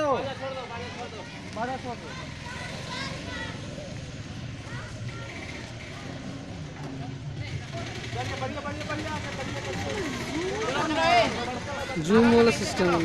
बाजा छोड़ दो। जूम वाला सिस्टम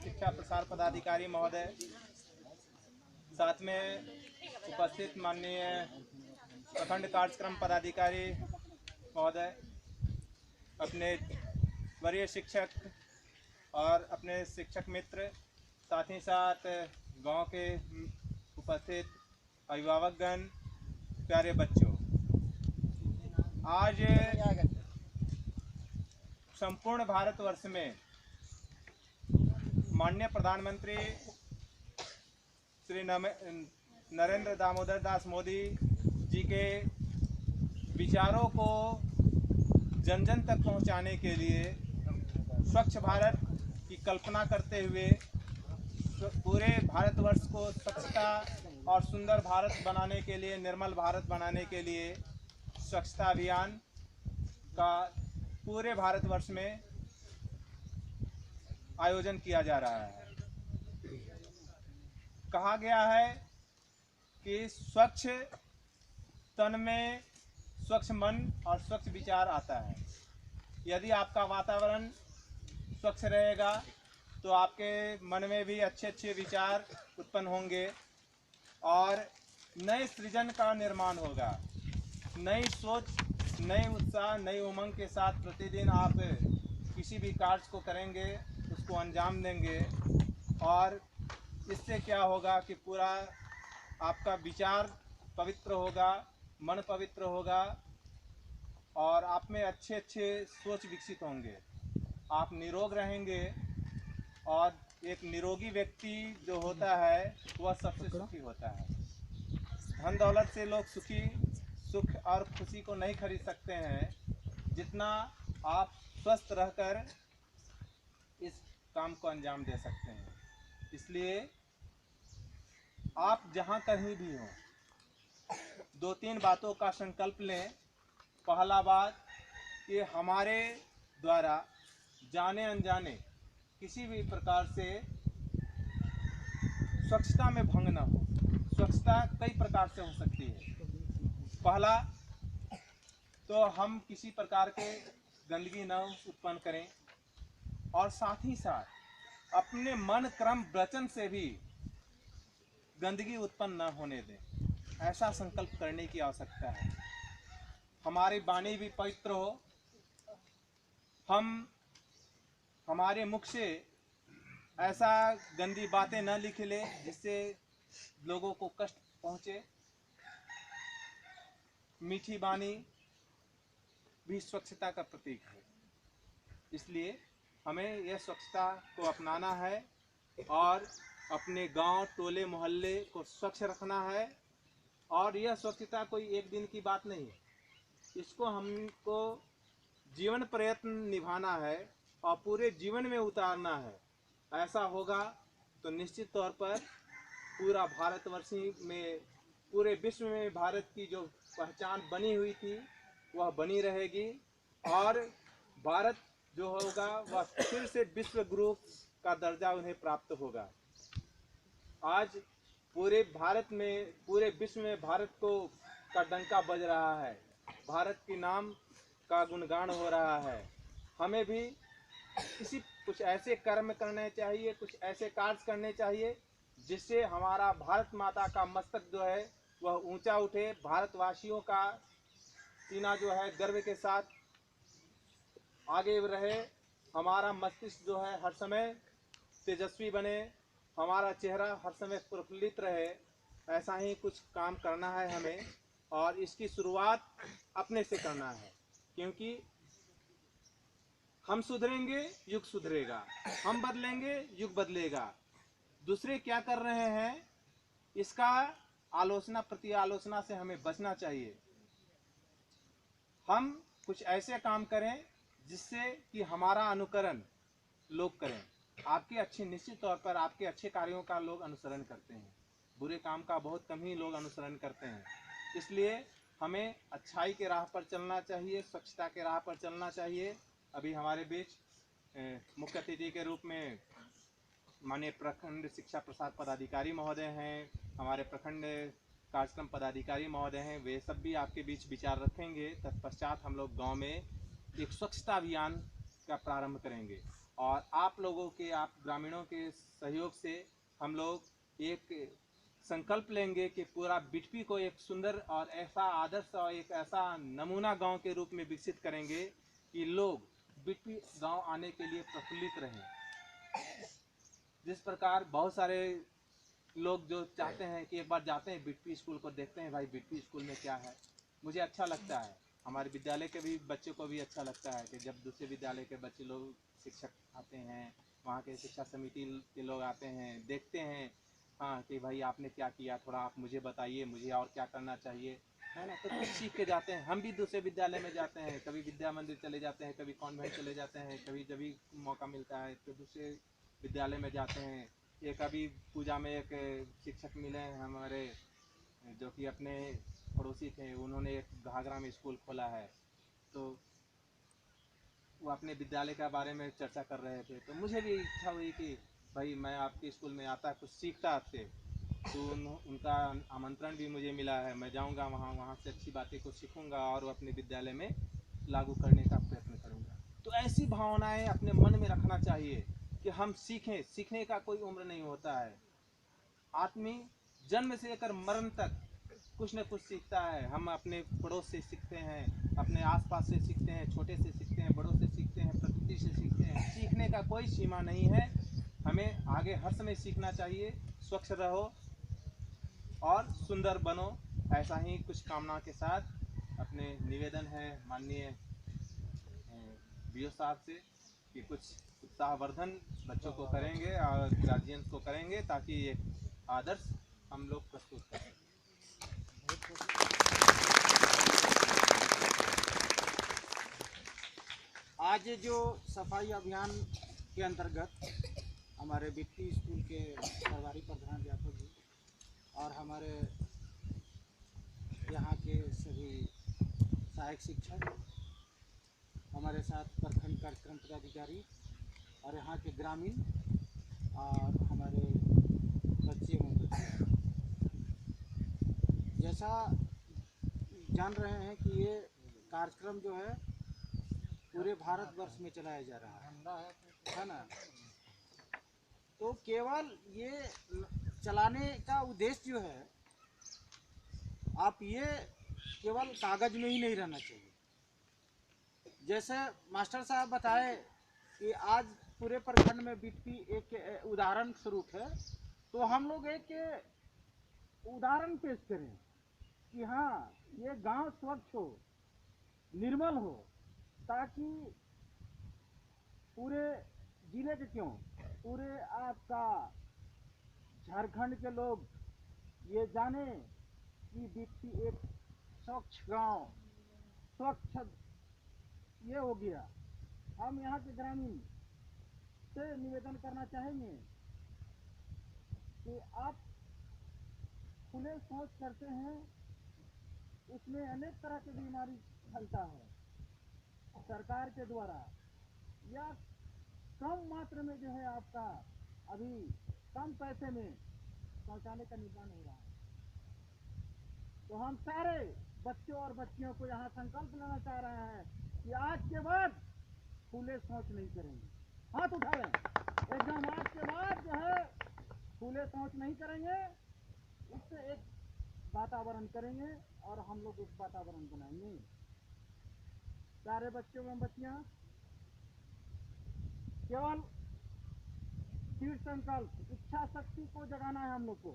शिक्षा प्रसार पदाधिकारी महोदय, साथ में उपस्थित माननीय प्रखंड कार्यक्रम पदाधिकारी महोदय, अपने वरीय शिक्षक और अपने शिक्षक मित्र, साथ ही साथ गांव के उपस्थित अभिभावकगण, प्यारे बच्चों, आज संपूर्ण भारतवर्ष में माननीय प्रधानमंत्री श्री नरेंद्र दामोदर दास मोदी जी के विचारों को जन जन तक पहुंचाने के लिए स्वच्छ भारत की कल्पना करते हुए पूरे भारतवर्ष को स्वच्छता और सुंदर भारत बनाने के लिए, निर्मल भारत बनाने के लिए स्वच्छता अभियान का पूरे भारतवर्ष में आयोजन किया जा रहा है। कहा गया है कि स्वच्छ तन में स्वच्छ मन और स्वच्छ विचार आता है। यदि आपका वातावरण स्वच्छ रहेगा तो आपके मन में भी अच्छे अच्छे विचार उत्पन्न होंगे और नए सृजन का निर्माण होगा। नई सोच, नए उत्साह, नई उमंग के साथ प्रतिदिन आप किसी भी कार्य को करेंगे, उसको अंजाम देंगे और इससे क्या होगा कि पूरा आपका विचार पवित्र होगा, मन पवित्र होगा और आप में अच्छे अच्छे सोच विकसित होंगे। आप निरोग रहेंगे और एक निरोगी व्यक्ति जो होता है वह सबसे सुखी होता है। धन दौलत से लोग सुख और खुशी को नहीं खरीद सकते हैं, जितना आप स्वस्थ रहकर इस काम को अंजाम दे सकते हैं। इसलिए आप जहाँ कहीं भी हों, 2-3 बातों का संकल्प लें। पहला बात, कि हमारे द्वारा जाने अनजाने किसी भी प्रकार से स्वच्छता में भंग न हो। स्वच्छता कई प्रकार से हो सकती है। पहला तो हम किसी प्रकार के गंदगी न उत्पन्न करें और साथ ही साथ अपने मन, क्रम, वचन से भी गंदगी उत्पन्न न होने दें। ऐसा संकल्प करने की आवश्यकता है। हमारी वाणी भी पवित्र हो। हमारे मुख से ऐसा गंदी बातें न निकले जिससे लोगों को कष्ट पहुँचे। मीठी वाणी भी स्वच्छता का प्रतीक है। इसलिए हमें यह स्वच्छता को अपनाना है और अपने गांव, टोले, मोहल्ले को स्वच्छ रखना है। और यह स्वच्छता कोई एक दिन की बात नहीं है, इसको हमको जीवन प्रयत्न निभाना है और पूरे जीवन में उतारना है। ऐसा होगा तो निश्चित तौर पर पूरा भारतवर्षी में, पूरे विश्व में भारत की जो पहचान बनी हुई थी वह बनी रहेगी और भारत जो होगा वह फिर से विश्व गुरु का दर्जा उन्हें प्राप्त होगा। आज पूरे भारत में, पूरे विश्व में भारत को का डंका बज रहा है, भारत के नाम का गुणगान हो रहा है। हमें भी कुछ ऐसे कर्म करने चाहिए, कुछ ऐसे कार्य करने चाहिए जिससे हमारा भारत माता का मस्तक जो है वह ऊंचा उठे, भारतवासियों का सीना जो है गर्व के साथ आगे रहे, हमारा मस्तिष्क जो है हर समय तेजस्वी बने, हमारा चेहरा हर समय प्रफुल्लित रहे। ऐसा ही कुछ काम करना है हमें और इसकी शुरुआत अपने से करना है, क्योंकि हम सुधरेंगे युग सुधरेगा, हम बदलेंगे युग बदलेगा। दूसरे क्या कर रहे हैं इसका आलोचना, प्रति आलोचना से हमें बचना चाहिए। हम कुछ ऐसे काम करें जिससे कि हमारा अनुकरण लोग करें। आपके अच्छे, निश्चित तौर पर आपके अच्छे कार्यों का लोग अनुसरण करते हैं, बुरे काम का बहुत कम ही लोग अनुसरण करते हैं। इसलिए हमें अच्छाई के राह पर चलना चाहिए, स्वच्छता के राह पर चलना चाहिए। अभी हमारे बीच मुख्य अतिथि के रूप में माननीय प्रखंड शिक्षा प्रसार पदाधिकारी महोदय हैं, हमारे प्रखंड कार्यक्रम पदाधिकारी महोदय हैं, वे सब भी आपके बीच विचार रखेंगे। तत्पश्चात हम लोग गांव में एक स्वच्छता अभियान का प्रारंभ करेंगे और आप लोगों के, आप ग्रामीणों के सहयोग से हम लोग एक संकल्प लेंगे कि पूरा बिटपी को एक सुंदर और ऐसा आदर्श और एक ऐसा नमूना गांव के रूप में विकसित करेंगे कि लोग बिटपी गांव आने के लिए प्रफुल्लित रहें। जिस प्रकार बहुत सारे लोग जो चाहते हैं कि एक बार जाते हैं बिटपी स्कूल को, देखते हैं भाई बिटपी स्कूल में क्या है, मुझे अच्छा लगता है, हमारे विद्यालय के भी बच्चों को भी अच्छा लगता है कि जब दूसरे विद्यालय के बच्चे लोग, शिक्षक आते हैं, वहाँ के शिक्षा समिति के लोग आते हैं, देखते हैं हाँ कि भाई आपने क्या किया, थोड़ा आप मुझे बताइए, मुझे और क्या करना चाहिए, है ना। तो कुछ सीख के जाते हैं। हम भी दूसरे विद्यालय में जाते हैं, कभी विद्या मंदिर चले जाते हैं, कभी कॉन्वेंट चले जाते हैं, कभी जब भी मौका मिलता है तो दूसरे विद्यालय में जाते हैं। एक अभी पूजा में एक शिक्षक मिले हैं हमारे जो कि अपने पड़ोसी थे, उन्होंने एक घाघरा में स्कूल खोला है, तो वो अपने विद्यालय के बारे में चर्चा कर रहे थे। तो मुझे भी इच्छा हुई कि भाई मैं आपके स्कूल में आता, कुछ सीखता आपसे। तो उनका आमंत्रण भी मुझे मिला है, मैं जाऊंगा वहाँ से अच्छी बातें को सीखूंगा और वो अपने विद्यालय में लागू करने का प्रयत्न करूंगा। तो ऐसी भावनाएं अपने मन में रखना चाहिए कि हम सीखें, सीखने का कोई उम्र नहीं होता है। आदमी जन्म से लेकर मरण तक कुछ न कुछ सीखता है। हम अपने पड़ोस से सीखते हैं, अपने आसपास से सीखते हैं, छोटे से सीखते हैं, बड़ों से सीखते हैं, प्रकृति से सीखते हैं। सीखने का कोई सीमा नहीं है, हमें आगे हर समय सीखना चाहिए। स्वच्छ रहो और सुंदर बनो, ऐसा ही कुछ कामना के साथ अपने निवेदन है माननीय बीओ साहब से कि कुछ उत्साहवर्धन बच्चों को करेंगे और गार्जियंस को करेंगे ताकि ये आदर्श हम लोग प्रस्तुत करें। आज जो सफाई अभियान के अंतर्गत हमारे बिटपी स्कूल के सरकारी प्रधानाध्यापक जी और हमारे यहाँ के सभी सहायक शिक्षक, हमारे साथ प्रखंड कार्यक्रम पदाधिकारी और यहाँ के ग्रामीण और हमारे बच्चे एवं बच्चे, जैसा जान रहे हैं कि ये कार्यक्रम जो है पूरे भारतवर्ष में चलाया जा रहा है ना। तो केवल ये चलाने का उद्देश्य जो है, आप ये केवल कागज में ही नहीं रहना चाहिए। जैसे मास्टर साहब बताए कि आज पूरे प्रखंड में बिटपी एक उदाहरण स्वरूप है, तो हम लोग एक उदाहरण पेश करें कि हाँ ये गांव स्वच्छ हो, निर्मल हो, ताकि पूरे जिले के क्यों, पूरे आपका झारखंड के लोग ये जाने कि बिट्टी एक स्वच्छ गांव, स्वच्छ ये हो गया। हम यहाँ के ग्रामीण से निवेदन करना चाहेंगे कि आप खुले शौच करते हैं, उसमें अनेक तरह की बीमारी फैलता है। सरकार के द्वारा या कम मात्रा में जो है आपका अभी कम पैसे में शौचालय का निर्माण हो रहा है। तो हम सारे बच्चों और बच्चियों को यहाँ संकल्प लेना चाह रहे हैं कि आज के बाद खुले शौच नहीं करेंगे। हाथ उठाएं, एकदम आज के बाद जो है खुले शौच नहीं करेंगे। इससे एक वातावरण करेंगे और हम लोग उस वातावरण बनाएंगे। सारे बच्चों एवं बच्चियां केवल दृढ़ संकल्प, इच्छा शक्ति को जगाना है हम लोग को।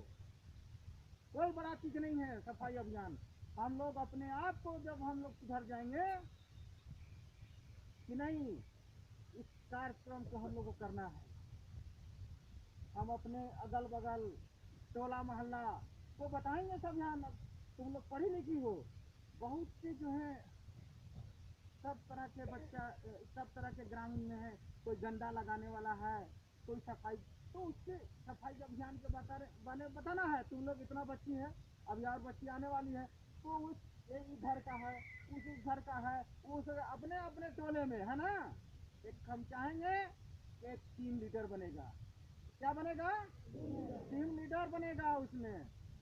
कोई बड़ा चीज नहीं है सफाई अभियान। हम लोग अपने आप को जब हम लोग सुधर जाएंगे कि नहीं इस कार्यक्रम को हम लोग को करना है, हम अपने अगल बगल टोला मोहल्ला को बताएंगे सब। यहाँ तुम लोग पढ़ी लिखी हो, बहुत से जो है सब तरह के बच्चा, सब तरह के ग्रामीण में है। कोई गंदा लगाने वाला है, कोई सफाई, तो उसके सफाई अभियान के बताना है। तुम लोग इतना बच्ची है, अभी और बच्ची आने वाली है, तो उस इस घर का है, उस घर का है, उस अपने अपने टोले में है ना। एक हम चाहेंगे कि टीम लीडर बनेगा। क्या बनेगा? टीम लीडर बनेगा उसमें।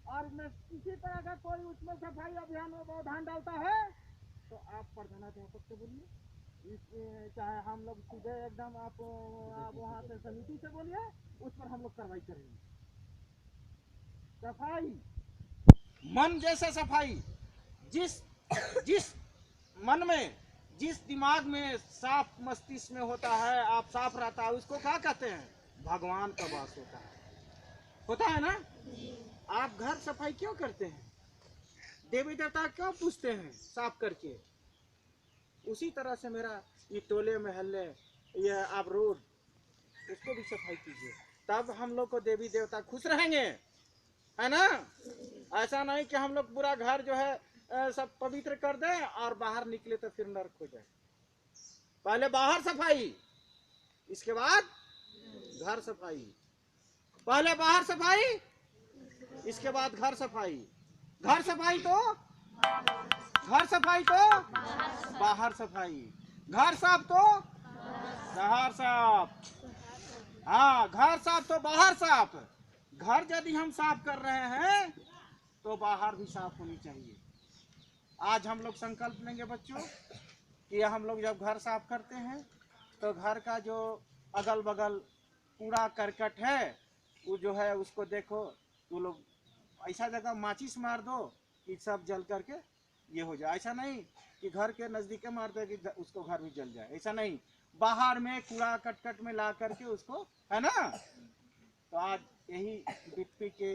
और उसमें किसी तरह का कोई उसमें सफाई अभियान में ध्यान डालता है तो आप प्रधानाध्यापक से बोलिए, चाहे हम लोग सीधे एकदम आप वहाँ से समिति से बोलिए, उस पर हम लोग कार्रवाई करेंगे। सफाई, मन जैसे सफाई, जिस जिस मन में, जिस दिमाग में साफ मस्तिष्क में होता है, आप साफ रहता है, उसको क्या कहते हैं? भगवान का वास होता है ना। आप घर सफाई क्यों करते हैं? देवी देवता क्यों पूछते हैं साफ करके? उसी तरह से मेरा ये टोले महल्ले, ये आप रोड, उसको भी सफाई कीजिए, तब हम लोग को देवी देवता खुश रहेंगे, है ना। ऐसा नहीं कि हम लोग पूरा घर जो है सब पवित्र कर दें और बाहर निकले तो फिर नर्क हो जाए। पहले बाहर सफाई, इसके बाद घर सफाई। पहले बाहर सफाई, इसके बाद घर सफाई। घर सफाई तो बाहर सफाई। घर साफ तो बाहर साफ। हाँ, घर साफ तो बाहर साफ। घर यदि हम साफ कर रहे हैं तो बाहर भी साफ होनी चाहिए। आज हम लोग संकल्प लेंगे बच्चों कि हम लोग जब घर साफ करते हैं तो घर का जो अगल बगल कूड़ा करकट है वो जो है उसको देखो, वो लोग ऐसा जगह माचिस मार दो कि सब जल करके ये हो जाए। ऐसा नहीं कि घर के नजदीक मार दे कि उसको घर भी जल जाए, ऐसा नहीं। बाहर में कूड़ा कटकट में ला करके उसको, है ना। तो आज यही बिट्टी के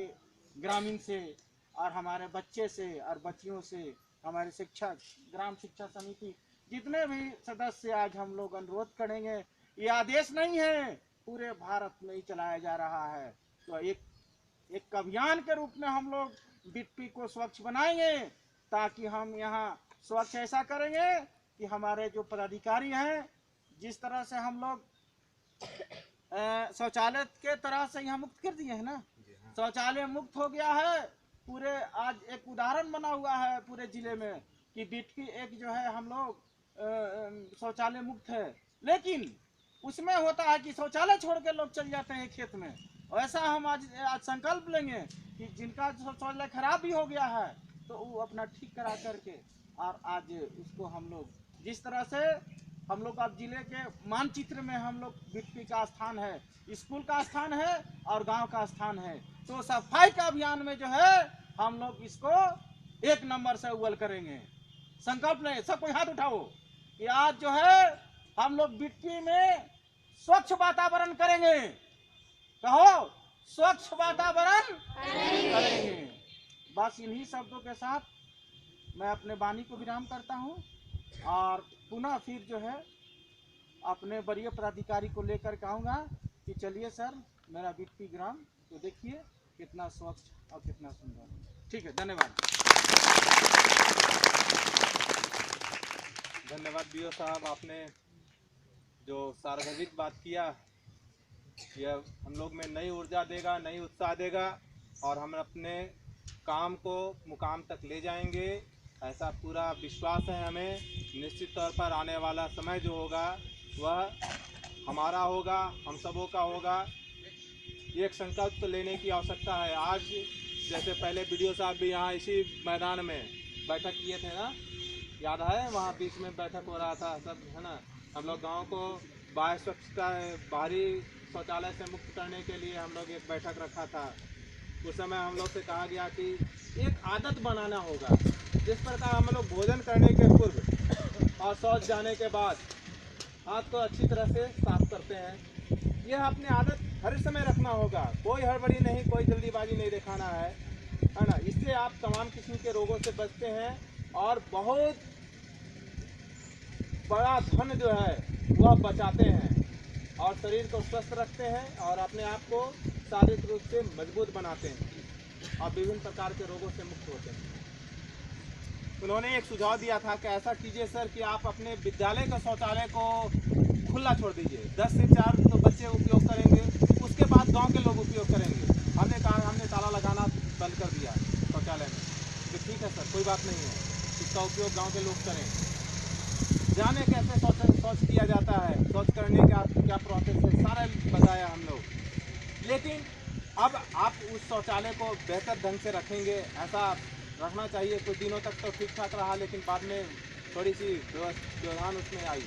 ग्रामीण से और हमारे बच्चे से और बच्चियों से, हमारे शिक्षक, ग्राम शिक्षा समिति, जितने भी सदस्य, आज हम लोग अनुरोध करेंगे। ये आदेश नहीं है, पूरे भारत में ही चलाया जा रहा है। तो एक अभियान के रूप में हम लोग बिट्टी को स्वच्छ बनाएंगे, ताकि हम यहाँ स्वच्छ ऐसा करेंगे कि हमारे जो पदाधिकारी हैं, जिस तरह से हम लोग शौचालय के तरह से यहाँ मुक्त कर दिए है ना, शौचालय मुक्त हो गया है पूरे। आज एक उदाहरण बना हुआ है पूरे जिले में कि बिट्टी एक जो है हम लोग शौचालय मुक्त है। लेकिन उसमें होता है कि शौचालय छोड़ के लोग चल जाते हैं खेत में। वैसा हम आज संकल्प लेंगे कि जिनका शौचालय खराब भी हो गया है तो वो अपना ठीक करा करके, और आज उसको हम लोग जिस तरह से हम लोग अब जिले के मानचित्र में हम लोग बिट्टी का स्थान है, स्कूल का स्थान है और गांव का स्थान है। तो सफाई का अभियान में जो है हम लोग इसको 1 नंबर से अव्वल करेंगे। संकल्प लें, सब कोई हाथ उठाओ कि आज जो है हम लोग बिट्टी में स्वच्छ वातावरण करेंगे। कहो, स्वच्छ वातावरण करेंगे। बस इन्हीं शब्दों के साथ मैं अपने वाणी को विराम करता हूँ और पुनः फिर जो है अपने वरीय पदाधिकारी को लेकर के आऊँगा कि चलिए सर, मेरा बिट्टी ग्राम तो देखिए कितना स्वच्छ और कितना सुंदर। ठीक है, धन्यवाद। धन्यवाद बीओ साहब, आपने जो सार्वजनिक बात किया, यह हम लोग में नई ऊर्जा देगा, नई उत्साह देगा और हम अपने काम को मुकाम तक ले जाएंगे, ऐसा पूरा विश्वास है हमें। निश्चित तौर पर आने वाला समय जो होगा वह हमारा होगा, हम सबों का होगा। एक संकल्प तो लेने की आवश्यकता है। आज जैसे पहले बीडीओ साहब भी यहाँ इसी मैदान में बैठक किए थे ना, याद है? वहाँ बीच में बैठक हो रहा था सब, है ना? हम लोग गांव को बाह्य स्वच्छता, बाहरी शौचालय से मुक्त करने के लिए हम लोग एक बैठक रखा था। उस समय हम लोग से कहा गया कि एक आदत बनाना होगा, जिस प्रकार हम लोग भोजन करने के पूर्व और शौच जाने के बाद हाथ को अच्छी तरह से साफ करते हैं, यह अपनी आदत हर समय रखना होगा। कोई हड़बड़ी नहीं, कोई जल्दीबाजी नहीं दिखाना है ना? इससे आप तमाम किस्म के रोगों से बचते हैं और बहुत बड़ा धन जो है वह बचाते हैं और शरीर को स्वस्थ रखते हैं और अपने आप को शारीरिक रूप से मजबूत बनाते हैं और विभिन्न प्रकार के रोगों से मुक्त होते हैं। उन्होंने एक सुझाव दिया था कि ऐसा कीजिए सर कि आप अपने विद्यालय का शौचालय को खुला छोड़ दीजिए, 10 से 4 तो बच्चे उपयोग करेंगे, उसके बाद गांव के लोग उपयोग करेंगे। हमने कहा, हमने ताला लगाना बंद कर दिया शौचालय में कि ठीक है सर, कोई बात नहीं है, इसका उपयोग गांव के लोग करें। जाने कैसे शौच किया जाता है, शौच करने का क्या प्रोसेस है, सारा बताया हम लोग। लेकिन अब आप उस शौचालय को बेहतर ढंग से रखेंगे, ऐसा रखना चाहिए। कुछ दिनों तक तो ठीक ठाक रहा, लेकिन बाद में थोड़ी सी व्यवधान उसमें आई।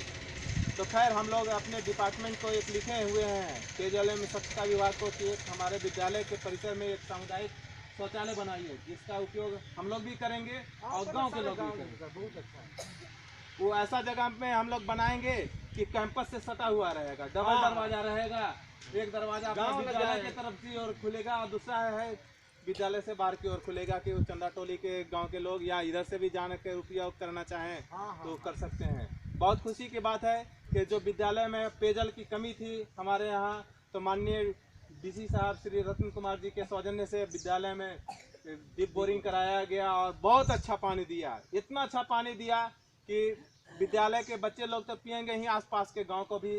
तो खैर हम लोग अपने डिपार्टमेंट को एक लिखे हुए हैं, पेयजल एवं स्वच्छता विभाग को, कि एक हमारे विद्यालय के परिसर में एक सामुदायिक शौचालय बनाइए, जिसका उपयोग हम लोग भी करेंगे और गांव के लोग भी करेंगे। बहुत अच्छा है। वो ऐसा जगह में हम लोग बनाएंगे कि कैंपस से सटा हुआ रहेगा, डबल दरवाजा रहेगा। एक दरवाजा अपना विद्यालय की तरफ की ओर खुलेगा और दूसरा है विद्यालय से बाहर की ओर खुलेगा, कि वो चंदा टोली के गांव के लोग या इधर से भी जाने के उपयोग करना चाहें तो कर सकते हैं। बहुत खुशी की बात है कि जो विद्यालय में पेयजल की कमी थी हमारे यहाँ, तो माननीय डीसी साहब श्री रत्न कुमार जी के सौजन्य से विद्यालय में डीप बोरिंग कराया गया और बहुत अच्छा पानी दिया। इतना अच्छा पानी दिया कि विद्यालय के बच्चे लोग तो पिएंगे ही, आसपास के गांव को भी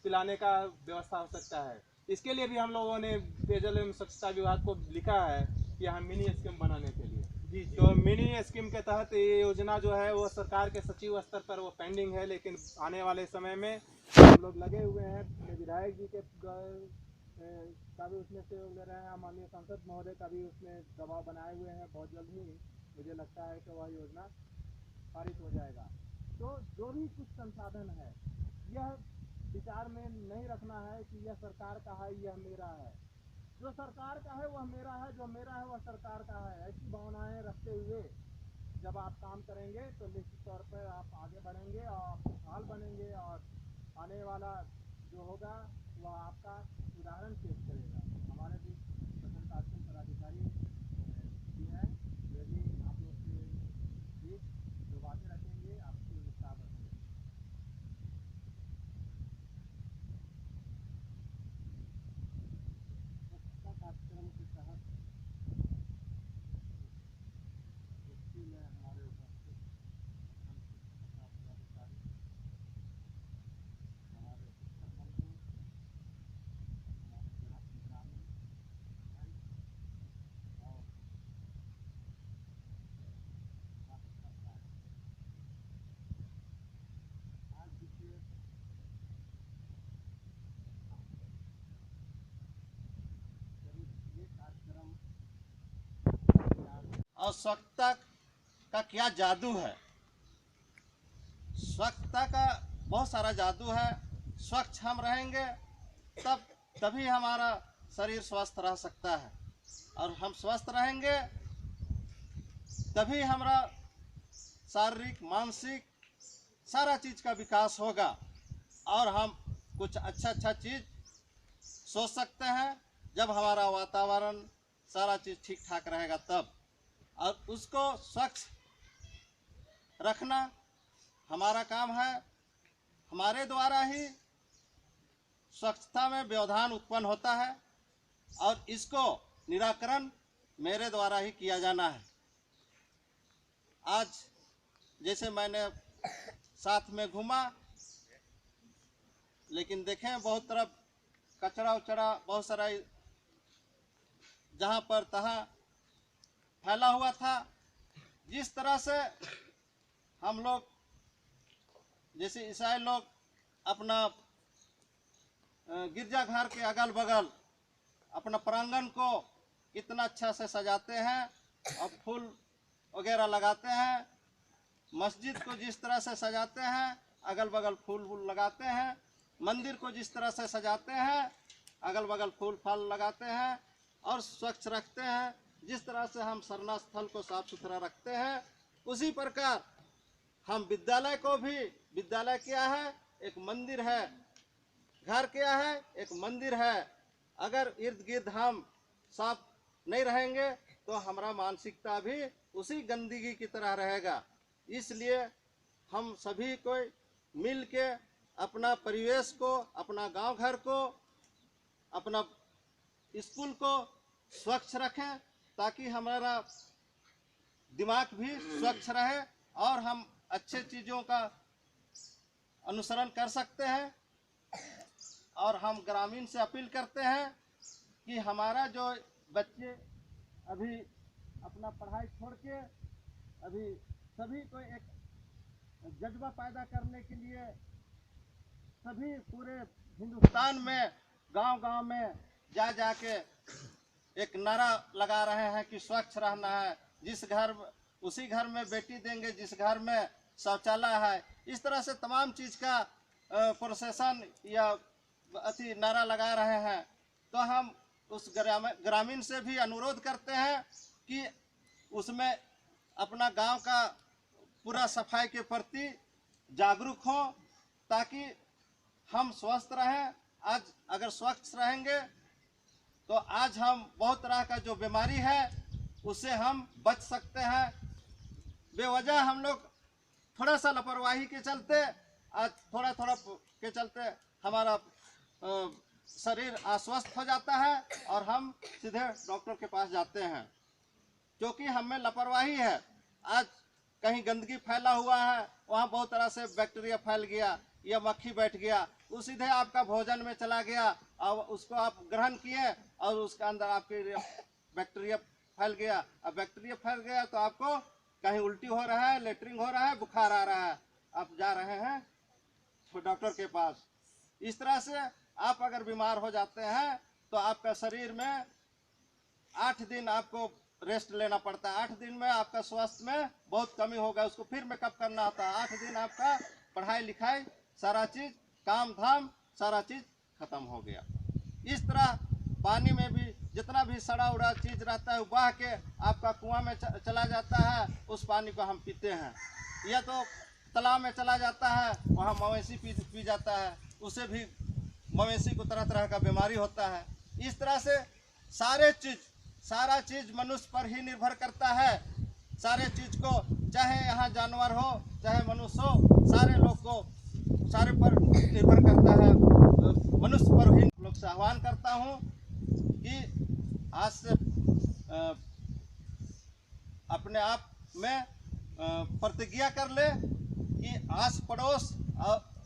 पिलाने का व्यवस्था हो सकता है। इसके लिए भी हम लोगों ने पेयजल एवं स्वच्छता विभाग को लिखा है कि हम मिनी स्कीम बनाने के लिए। तो मिनी स्कीम के तहत ये योजना जो है वो सरकार के सचिव स्तर पर वो पेंडिंग है, लेकिन आने वाले समय में हम लोग लगे हुए हैं। विधायक जी के का भी उसमें सहयोग ले रहे हैं, माननीय सांसद महोदय का भी उसमें दबाव बनाए हुए हैं। बहुत जल्द ही मुझे लगता है कि वह योजना पारित हो जाएगा। तो जो भी कुछ संसाधन है, यह विचार में नहीं रखना है कि यह सरकार का है, यह मेरा है। जो सरकार का है वह मेरा है, जो मेरा है वह सरकार का है। ऐसी भावनाएं रखते हुए जब आप काम करेंगे तो निश्चित तौर पर आप आगे बढ़ेंगे और खुशहाल बनेंगे और आने वाला जो होगा वह आपका उदाहरण पेश करेगा। हमारे बीच प्रशासन पदाधिकारी भी हैं, वे भी आप लोग के बीच जो बातें रखेंगे आपकी उत्साह बढ़ेंगे। कार्यक्रम के तहत में हमारे उपस्थित पदाधिकारी, हमारे शिक्षक बंधु, हमारे ग्रामीण और आज देखिए ये कार्यक्रम और स्वच्छता का क्या जादू है। स्वच्छता का बहुत सारा जादू है। स्वच्छ हम रहेंगे तभी हमारा शरीर स्वस्थ रह सकता है, और हम स्वस्थ रहेंगे तभी हमारा शारीरिक मानसिक सारा चीज़ का विकास होगा और हम कुछ अच्छा चीज़ सोच सकते हैं। जब हमारा वातावरण सारा चीज़ ठीक ठाक रहेगा तब, और उसको स्वच्छ रखना हमारा काम है। हमारे द्वारा ही स्वच्छता में व्यवधान उत्पन्न होता है और इसको निराकरण मेरे द्वारा ही किया जाना है। आज जैसे मैंने साथ में घूमा, लेकिन देखें बहुत तरफ कचरा उचड़ा बहुत सारा जहाँ पर तहाँ फैला हुआ था। जिस तरह से हम लोग जैसे ईसाई लोग अपना गिरजाघर के अगल बगल अपना प्रांगण को इतना अच्छा से सजाते हैं और फूल वगैरह लगाते हैं, मस्जिद को जिस तरह से सजाते हैं अगल बगल फूल वूल लगाते हैं, मंदिर को जिस तरह से सजाते हैं अगल बगल फूल फल लगाते हैं और स्वच्छ रखते हैं, जिस तरह से हम सरना स्थल को साफ सुथरा रखते हैं, उसी प्रकार हम विद्यालय को भी, विद्यालय क्या है, एक मंदिर है, घर क्या है, एक मंदिर है। अगर इर्द गिर्द हम साफ नहीं रहेंगे तो हमारा मानसिकता भी उसी गंदगी की तरह रहेगा। इसलिए हम सभी को मिल के अपना परिवेश को, अपना गांव घर को, अपना स्कूल को स्वच्छ रखें ताकि हमारा दिमाग भी स्वच्छ रहे और हम अच्छे चीज़ों का अनुसरण कर सकते हैं। और हम ग्रामीण से अपील करते हैं कि हमारा जो बच्चे अभी अपना पढ़ाई छोड़ के अभी सभी को एक जज्बा पैदा करने के लिए सभी पूरे हिंदुस्तान में गांव-गांव में जा के एक नारा लगा रहे हैं कि स्वच्छ रहना है। जिस घर उसी घर में बेटी देंगे जिस घर में शौचालय है। इस तरह से तमाम चीज़ का प्रोसेसन या अति नारा लगा रहे हैं। तो हम उस ग्रामीण से भी अनुरोध करते हैं कि उसमें अपना गांव का पूरा सफाई के प्रति जागरूक हों ताकि हम स्वस्थ रहें। आज अगर स्वच्छ रहेंगे तो आज हम बहुत तरह का जो बीमारी है उससे हम बच सकते हैं। बेवजह हम लोग थोड़ा सा लापरवाही के चलते आज थोड़ा के चलते हमारा शरीर अस्वस्थ हो जाता है और हम सीधे डॉक्टर के पास जाते हैं क्योंकि हमें लापरवाही है। आज कहीं गंदगी फैला हुआ है, वहाँ बहुत तरह से बैक्टीरिया फैल गया या मक्खी बैठ गया, वो सीधे आपका भोजन में चला गया और उसको आप ग्रहण किए और उसके अंदर आपके बैक्टीरिया फैल गया। अब बैक्टीरिया फैल गया तो आपको कहीं उल्टी हो रहा है, लेटरिंग हो रहा है, बुखार आ रहा है, आप जा रहे हैं तो डॉक्टर के पास। इस तरह से आप अगर बीमार हो जाते हैं तो आपका शरीर में 8 दिन आपको रेस्ट लेना पड़ता है। 8 दिन में आपका स्वास्थ्य में बहुत कमी होगा, उसको फिर मेकअप करना होता है। 8 दिन आपका पढ़ाई लिखाई सारा चीज़ काम धाम सारा चीज़ खत्म हो गया। इस तरह पानी में भी जितना भी सड़ा उड़ा चीज़ रहता है बह के आपका कुआं में चला जाता है, उस पानी को हम पीते हैं। या तो तालाब में चला जाता है, वहाँ मवेशी पी जाता है, उसे भी मवेशी को तरह तरह का बीमारी होता है। इस तरह से सारा चीज़ मनुष्य पर ही निर्भर करता है। सारे चीज़ को चाहे यहाँ जानवर हो चाहे मनुष्य हो, सारे लोग को सारे पर निर्भर करता है। मनुष्य पर ही लोग से आह्वान करता हूँ कि आज से अपने आप में प्रतिज्ञा कर ले कि आस पड़ोस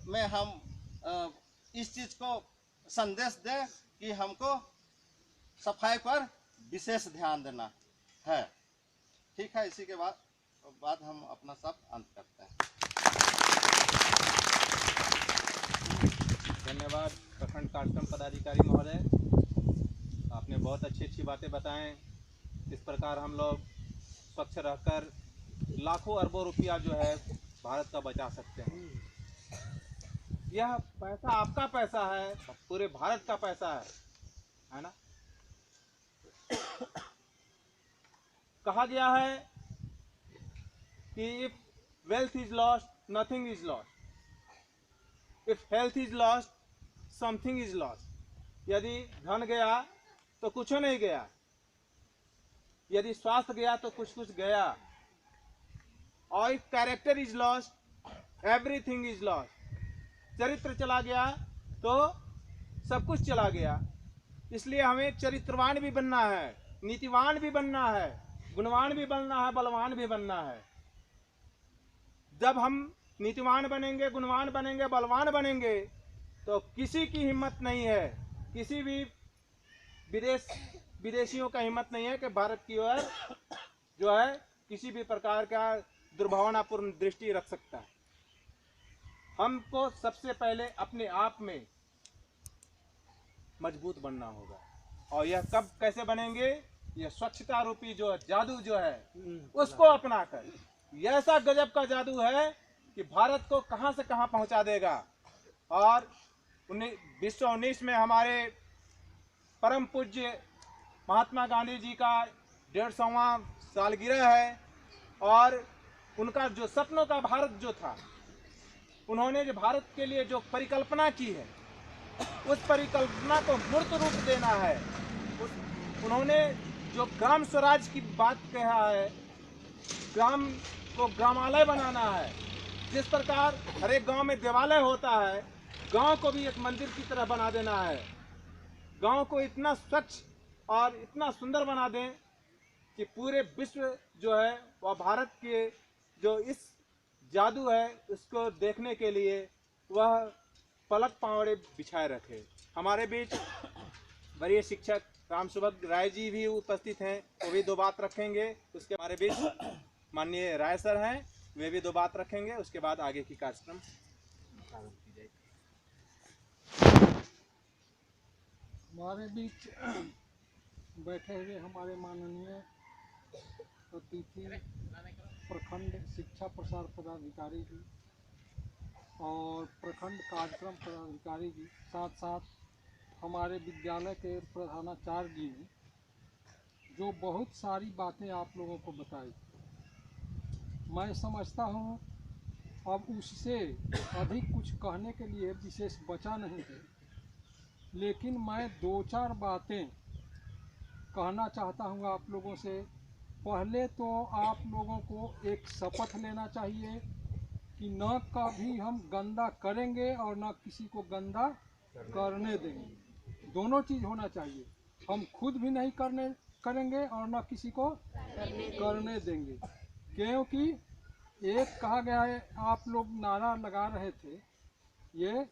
में हम इस चीज़ को संदेश दें कि हमको सफाई पर विशेष ध्यान देना है। ठीक है, इसी के बाद हम अपना सब अंत करते हैं। धन्यवाद प्रखंड कार्यक्रम पदाधिकारी महोदय, आपने बहुत अच्छी बातें बताएं। इस प्रकार हम लोग स्वच्छ रहकर लाखों अरबों रुपया जो है भारत का बचा सकते हैं। यह पैसा आपका पैसा है, पूरे भारत का पैसा है ना। कहा गया है कि if wealth is lost nothing is lost, if health is lost something is lost. यदि धन गया तो कुछ नहीं गया, यदि स्वास्थ्य गया तो कुछ गया, और if character is lost everything is lost. चरित्र चला गया तो सब कुछ चला गया। इसलिए हमें चरित्रवान भी बनना है। नीतिवान भी बनना है, गुणवान भी बनना है, बलवान भी बनना है। जब हम नीतिवान बनेंगे, गुणवान बनेंगे, बलवान बनेंगे तो किसी की हिम्मत नहीं है, किसी भी विदेशियों का हिम्मत नहीं है कि भारत की ओर जो है किसी भी प्रकार का दुर्भावनापूर्ण दृष्टि रख सकता है। हमको सबसे पहले अपने आप में मजबूत बनना होगा, और यह कब कैसे बनेंगे? यह स्वच्छता रूपी जो जादू जो है उसको अपनाकर। यह ऐसा गजब का जादू है कि भारत को कहां से कहां पहुंचा देगा। और 1919 में हमारे परम पूज्य महात्मा गांधी जी का 150वां सालगिरह है, और उनका जो सपनों का भारत जो था, उन्होंने जो भारत के लिए जो परिकल्पना की है, उस परिकल्पना को मूर्त रूप देना है। उन्होंने जो ग्राम स्वराज की बात कहा है, ग्राम को ग्रामालय बनाना है। जिस प्रकार हर एक गांव में देवालय होता है, गांव को भी एक मंदिर की तरह बना देना है। गांव को इतना स्वच्छ और इतना सुंदर बना दें कि पूरे विश्व जो है वह भारत के जो इस जादू है उसको देखने के लिए वह पलक पावड़े बिछाए रखे। हमारे बीच वरीय शिक्षक राम सुभग राय जी भी उपस्थित हैं, वो भी 2 बात रखेंगे। उसके हमारे बीच माननीय राय सर हैं, वे भी 2 बात रखेंगे। उसके बाद आगे की कार्यक्रम प्रारंभ की जाएगी। हमारे बीच बैठे हुए हमारे माननीय अतिथि प्रखंड शिक्षा प्रसार पदाधिकारी जी और प्रखंड कार्यक्रम पदाधिकारी जी, साथ साथ हमारे विद्यालय के प्रधानाचार्य जी ने जो बहुत सारी बातें आप लोगों को बताई, मैं समझता हूँ अब उससे अधिक कुछ कहने के लिए विशेष बचा नहीं है, लेकिन मैं 2-4 बातें कहना चाहता हूँ आप लोगों से। पहले तो आप लोगों को एक शपथ लेना चाहिए कि न कभी हम गंदा करेंगे और न किसी को गंदा करने देंगे। दोनों चीज़ होना चाहिए। हम खुद भी नहीं करेंगे और न किसी को करने देंगे। क्योंकि एक कहा गया है, आप लोग नारा लगा रहे थे, ये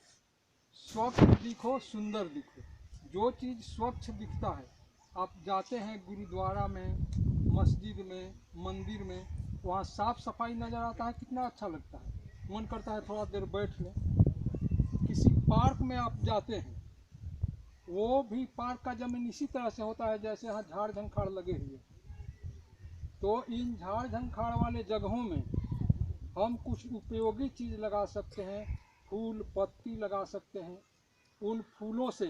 स्वच्छ दिखो सुंदर दिखो। जो चीज़ स्वच्छ दिखता है, आप जाते हैं गुरुद्वारा में, मस्जिद में, मंदिर में, वहाँ साफ सफाई नज़र आता है, कितना अच्छा लगता है, मन करता है थोड़ा देर बैठ लें। किसी पार्क में आप जाते हैं, वो भी पार्क का जमीन इसी तरह से होता है जैसे यहाँ झाड़ झंखाड़ लगे हुए। तो इन झाड़ झंखाड़ वाले जगहों में हम कुछ उपयोगी चीज़ लगा सकते हैं, फूल पत्ती लगा सकते हैं। उन फूलों से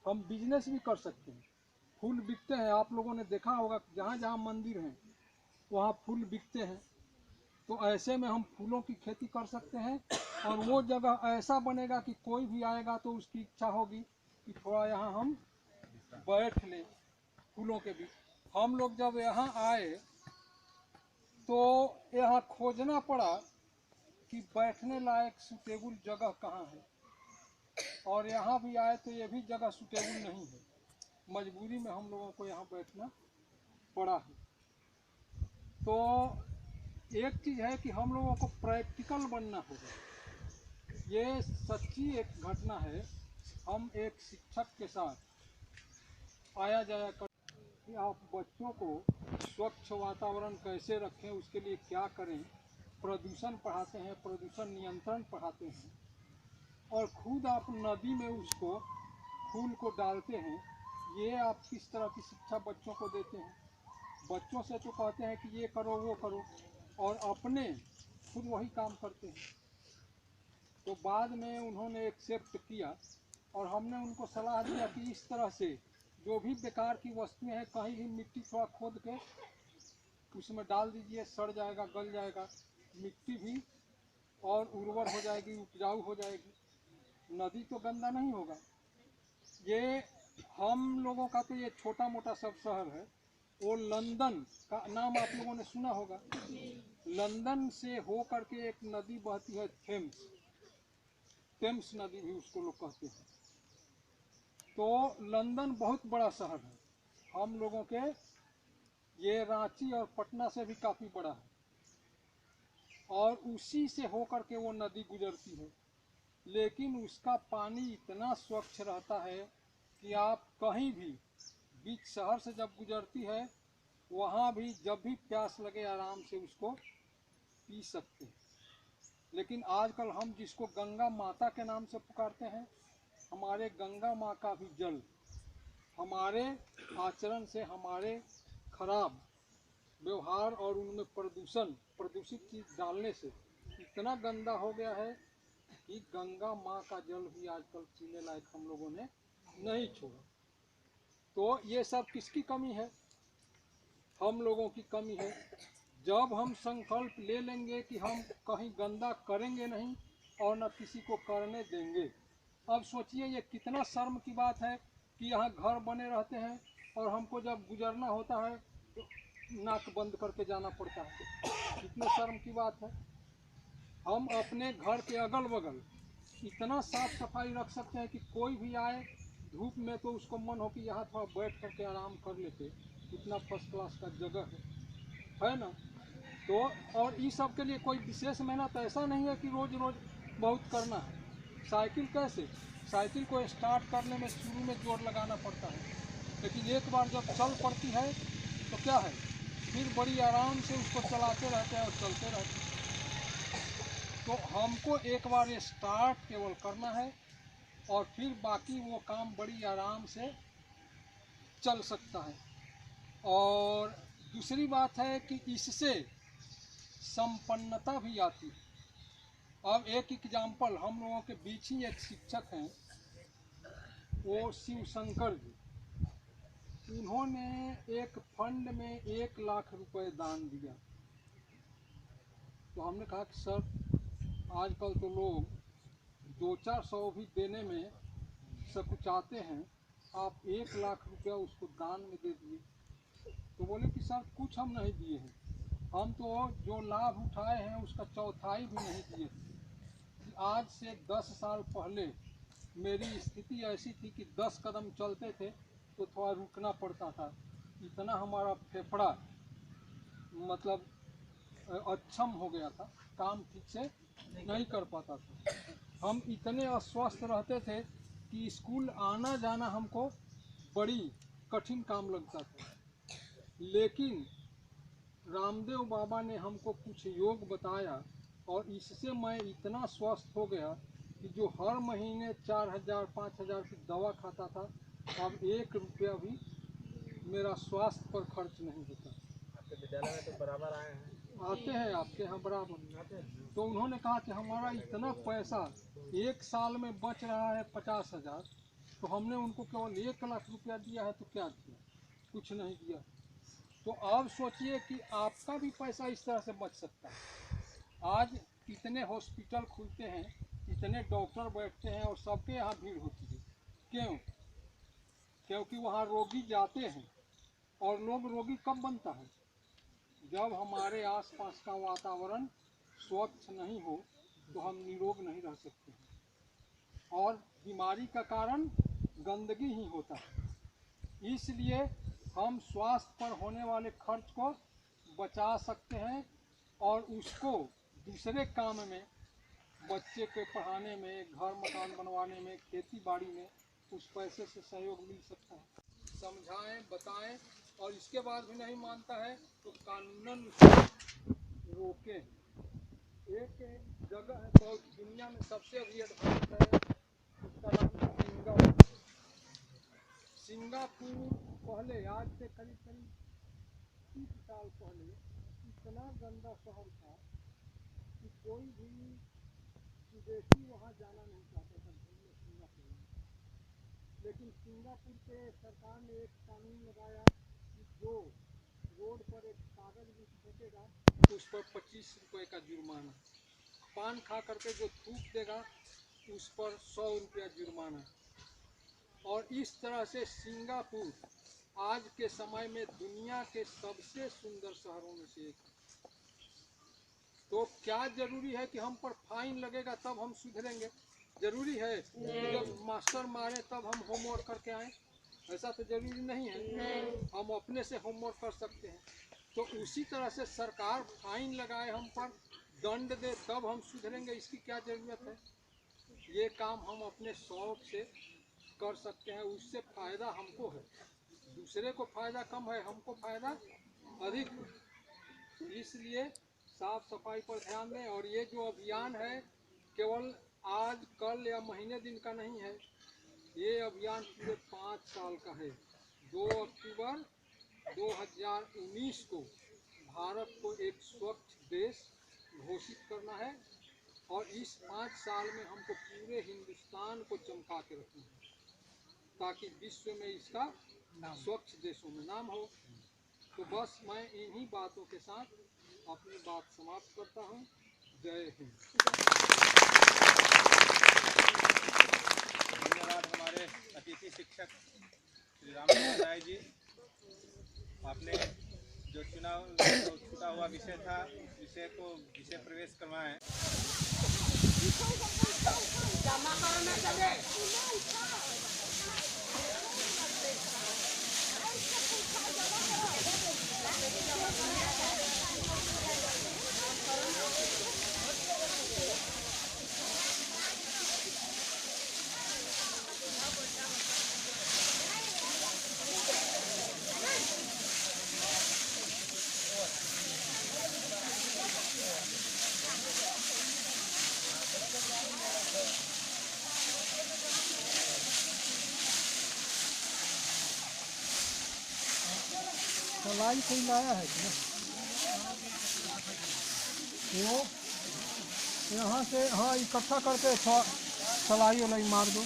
हम बिजनेस भी कर सकते हैं। फूल बिकते हैं, आप लोगों ने देखा होगा, जहाँ जहाँ मंदिर हैं वहाँ फूल बिकते हैं। तो ऐसे में हम फूलों की खेती कर सकते हैं, और वो जगह ऐसा बनेगा कि कोई भी आएगा तो उसकी इच्छा होगी कि थोड़ा यहाँ हम बैठ लें फूलों के बीच। हम लोग जब यहाँ आए तो यहाँ खोजना पड़ा कि बैठने लायक सूटेबल जगह कहाँ है, और यहाँ भी आए तो ये भी जगह सूटेबल नहीं है। मजबूरी में हम लोगों को यहाँ बैठना पड़ा है। तो एक चीज़ है कि हम लोगों को प्रैक्टिकल बनना होगा। ये सच्ची एक घटना है। हम एक शिक्षक के साथ आया जाया कर कि आप बच्चों को स्वच्छ वातावरण कैसे रखें, उसके लिए क्या करें। प्रदूषण पढ़ाते हैं, प्रदूषण नियंत्रण पढ़ाते हैं, और खुद आप नदी में उसको फूल को डालते हैं। ये आप किस तरह की शिक्षा बच्चों को देते हैं? बच्चों से तो कहते हैं कि ये करो वो करो, और अपने खुद वही काम करते हैं। तो बाद में उन्होंने एक्सेप्ट किया, और हमने उनको सलाह दिया कि इस तरह से जो भी बेकार की वस्तुएं हैं, कहीं भी मिट्टी थोड़ा खोद के उसमें डाल दीजिए, सड़ जाएगा, गल जाएगा, मिट्टी भी और उर्वर हो जाएगी, उपजाऊ हो जाएगी, नदी तो गंदा नहीं होगा। ये हम लोगों का तो ये छोटा मोटा सब शहर है। वो लंदन का नाम आप लोगों ने सुना होगा। लंदन से हो करके एक नदी बहती है, थेम्स नदी भी उसको लोग कहते हैं। तो लंदन बहुत बड़ा शहर है हम लोगों के ये रांची और पटना से भी काफ़ी बड़ा है और उसी से होकर के वो नदी गुजरती है, लेकिन उसका पानी इतना स्वच्छ रहता है कि आप कहीं भी बीच शहर से जब गुजरती है वहाँ भी जब भी प्यास लगे आराम से उसको पी सकते हैं। लेकिन आजकल हम जिसको गंगा माता के नाम से पुकारते हैं, हमारे गंगा माँ का भी जल हमारे आचरण से, हमारे खराब व्यवहार और उनमें प्रदूषित चीज़ डालने से इतना गंदा हो गया है कि गंगा माँ का जल भी आजकल पीने लायक हम लोगों ने नहीं छोड़ा। तो ये सब किसकी कमी है? हम लोगों की कमी है। जब हम संकल्प ले लेंगे कि हम कहीं गंदा करेंगे नहीं और न किसी को करने देंगे। अब सोचिए ये कितना शर्म की बात है कि यहाँ घर बने रहते हैं और हमको जब गुजरना होता है तो नाक बंद करके जाना पड़ता है। कितने शर्म की बात है। हम अपने घर के अगल बगल इतना साफ सफाई रख सकते हैं कि कोई भी आए धूप में तो उसको मन हो कि यहाँ थोड़ा बैठ करके आराम कर लेते। इतना फर्स्ट क्लास का जगह है ना। तो और इस सब के लिए कोई विशेष मेहनत ऐसा नहीं है कि रोज़ रोज़ बहुत करना है। साइकिल कैसे, साइकिल को स्टार्ट करने में शुरू में जोर लगाना पड़ता है, लेकिन एक बार जब चल पड़ती है तो क्या है, फिर बड़ी आराम से उसको चलाते रहते हैं और चलते रहते हैं। तो हमको एक बार ये स्टार्ट केवल करना है और फिर बाकी वो काम बड़ी आराम से चल सकता है। और दूसरी बात है कि इससे संपन्नता भी आती है। अब एक एग्जाम्पल, हम लोगों के बीच ही एक शिक्षक हैं, वो शिव शंकर जी, उन्होंने एक फंड में 1 लाख रुपए दान दिया। तो हमने कहा कि सर आजकल तो लोग 200-400 भी देने में सकुचाते हैं, आप 1 लाख रुपया उसको दान में दे दिए। तो बोले कि सर कुछ हम नहीं दिए हैं, हम तो जो लाभ उठाए हैं उसका चौथाई भी नहीं दिए। आज से 10 साल पहले मेरी स्थिति ऐसी थी कि 10 कदम चलते थे तो थोड़ा रुकना पड़ता था। इतना हमारा फेफड़ा मतलब अक्षम हो गया था, काम ठीक से नहीं कर पाता था। हम इतने अस्वस्थ रहते थे कि स्कूल आना जाना हमको बड़ी कठिन काम लगता था। लेकिन रामदेव बाबा ने हमको कुछ योग बताया और इससे मैं इतना स्वस्थ हो गया कि जो हर महीने 4000-5000 की दवा खाता था, अब 1 रुपया भी मेरा स्वास्थ्य पर खर्च नहीं होता। आपके विद्यालय में तो बराबर आए हैं, आते हैं आपके यहाँ बराबर। तो उन्होंने कहा कि हमारा इतना पैसा 1 साल में बच रहा है 50,000, तो हमने उनको केवल 1 लाख रुपया दिया है तो क्या किया, कुछ नहीं दिया। तो अब सोचिए कि आपका भी पैसा इस तरह से बच सकता है। आज कितने हॉस्पिटल खुलते हैं, इतने डॉक्टर बैठते हैं और सबके यहाँ भीड़ होती है। क्यों? क्योंकि वहाँ रोगी जाते हैं। और लोग रोगी कब बनता है? जब हमारे आसपास का वातावरण स्वच्छ नहीं हो तो हम निरोग नहीं रह सकते हैं। और बीमारी का कारण गंदगी ही होता है। इसलिए हम स्वास्थ्य पर होने वाले खर्च को बचा सकते हैं और उसको दूसरे काम में, बच्चे के पढ़ाने में, घर मकान बनवाने में, खेती बाड़ी में उस पैसे से सहयोग मिल सकता है। समझाएं, बताएं और इसके बाद भी नहीं मानता है तो कानूनन रोकें। एक जगह है बहुत दुनिया में सबसे अभी एडवांस है, उसका नाम है सिंगापुर। सिंगापुर पहले, आज से करीब 30 साल पहले इतना गंदा शहर था कि कोई भी विदेशी वहाँ जाना नहीं चाहता था घूमने सिंगापुर में। लेकिन सिंगापुर के सरकार ने एक कानून लगाया कि जो रोड पर एक कागज भी फेंकेगा उस पर 25 रुपये का जुर्माना, पान खा करके जो थूक देगा उस पर 100 रुपया जुर्माना। और इस तरह से सिंगापुर आज के समय में दुनिया के सबसे सुंदर शहरों में से एक है। तो क्या जरूरी है कि हम पर फाइन लगेगा तब हम सुधरेंगे? जरूरी है कि जब मास्टर मारे तब हम होमवर्क करके आए? ऐसा तो जरूरी नहीं है। हम अपने से होमवर्क कर सकते हैं। तो उसी तरह से सरकार फाइन लगाए हम पर, दंड दे, तब हम सुधरेंगे, इसकी क्या ज़रूरत है। ये काम हम अपने शौक से कर सकते हैं, उससे फ़ायदा हमको है, दूसरे को फ़ायदा कम है, हमको फ़ायदा अधिक है। इसलिए साफ सफाई पर ध्यान दें। और ये जो अभियान है केवल आज कल या महीने दिन का नहीं है, ये अभियान पूरे 5 साल का है। 2 अक्टूबर 2019 को भारत को एक स्वच्छ देश घोषित करना है और इस 5 साल में हमको पूरे हिंदुस्तान को चमका के रखना है, ताकि विश्व में इसका स्वच्छ देशों में नाम हो। तो बस मैं इन्हीं बातों के साथ अपनी बात समाप्त करता हूँ। जय हिंद। धन्यवाद हमारे अतिथि शिक्षक श्री राम राय जी। आपने जो छूटा हुआ विषय था, उस विषय को विषय प्रवेश करवाएं। सलाई कोई लाया है क्या? वो यहाँ से, हाँ, इकट्ठा करके सलाई वलाई मार दो।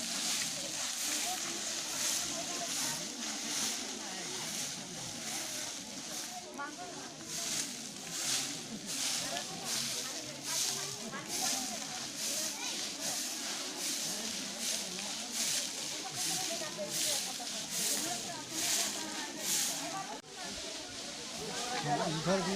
इधर भी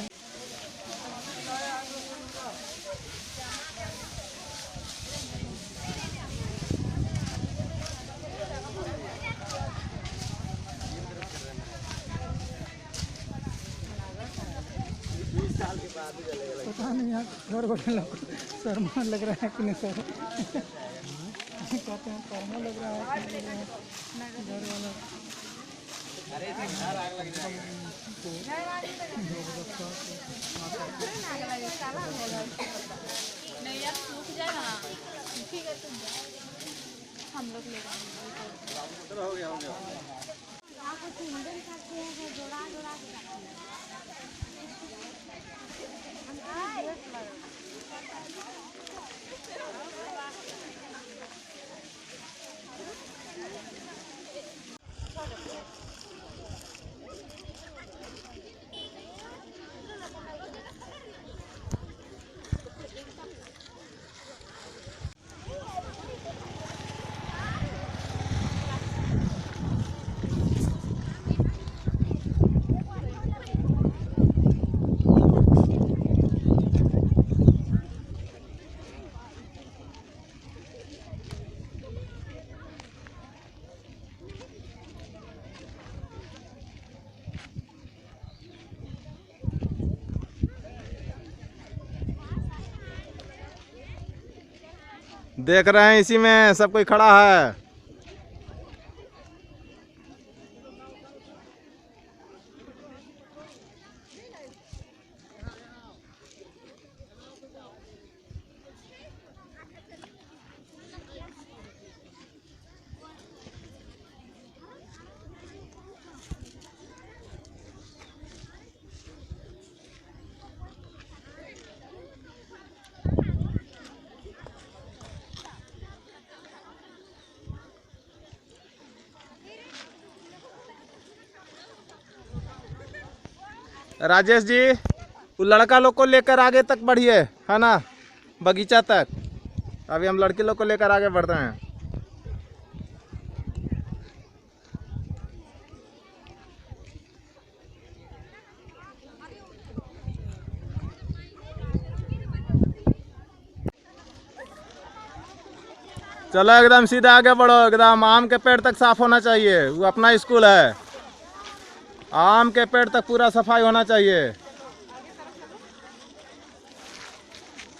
पता नहीं यार, घर वाले लोग शर्मा लग रहा है कि नहीं सर। कहते हैं शर्मा लग रहा है कि नहीं लग रहा है घर वाला। नहीं यार, सूख जाएगा ना। ठीक है, तुम हम लोग ले चलो हो गया हो गया। देख रहे हैं इसी में सब कोई खड़ा है। राजेश जी, वो लड़का लोग को लेकर आगे तक बढ़िए, है ना, बगीचा तक। अभी हम लड़के लोग को लेकर आगे बढ़ रहे हैं। चलो एकदम सीधा आगे बढ़ो, एकदम आम के पेड़ तक साफ होना चाहिए। वो अपना स्कूल है, आम के पेड़ तक पूरा सफाई होना चाहिए।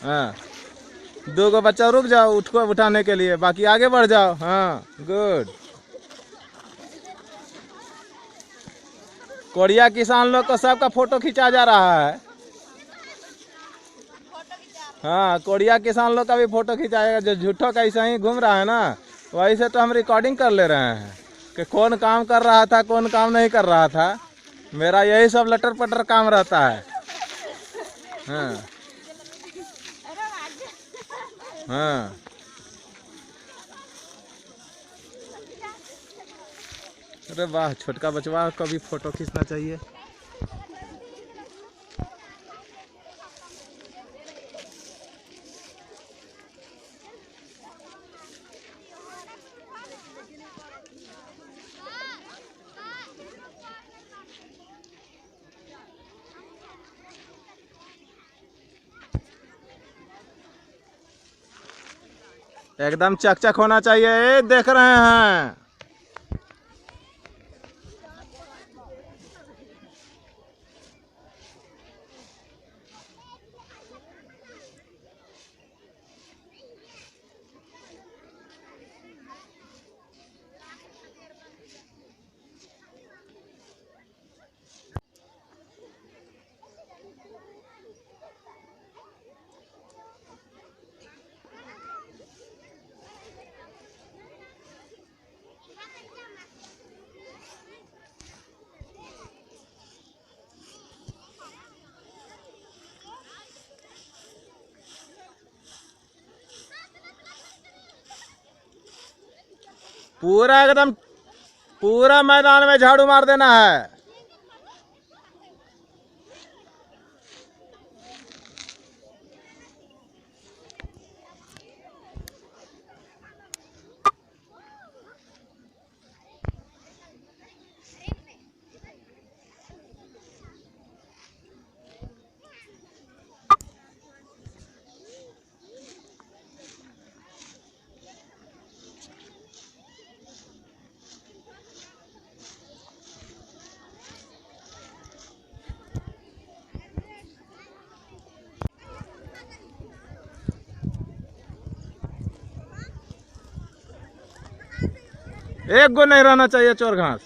हाँ, 2 बच्चा रुक जाओ उठको उठाने के लिए, बाकी आगे बढ़ जाओ। हाँ गुड। कोरिया किसान लोग को सबका फोटो खींचा जा रहा है। हाँ, कोरिया किसान लोग का भी फोटो खिंचाएगा। जो झूठों का ऐसा ही घूम रहा है ना, वही से तो हम रिकॉर्डिंग कर ले रहे हैं कि कौन काम कर रहा था, कौन काम नहीं कर रहा था। मेरा यही सब लटर पटर काम रहता है। हाँ हाँ, अरे वाह, छोटका बचवा को भी फोटो खींचना चाहिए। एकदम चकचक होना चाहिए। देख रहे हैं, पूरा एकदम पूरा मैदान में झाड़ू मार देना है। एक गो नहीं रहना चाहिए चोर घास।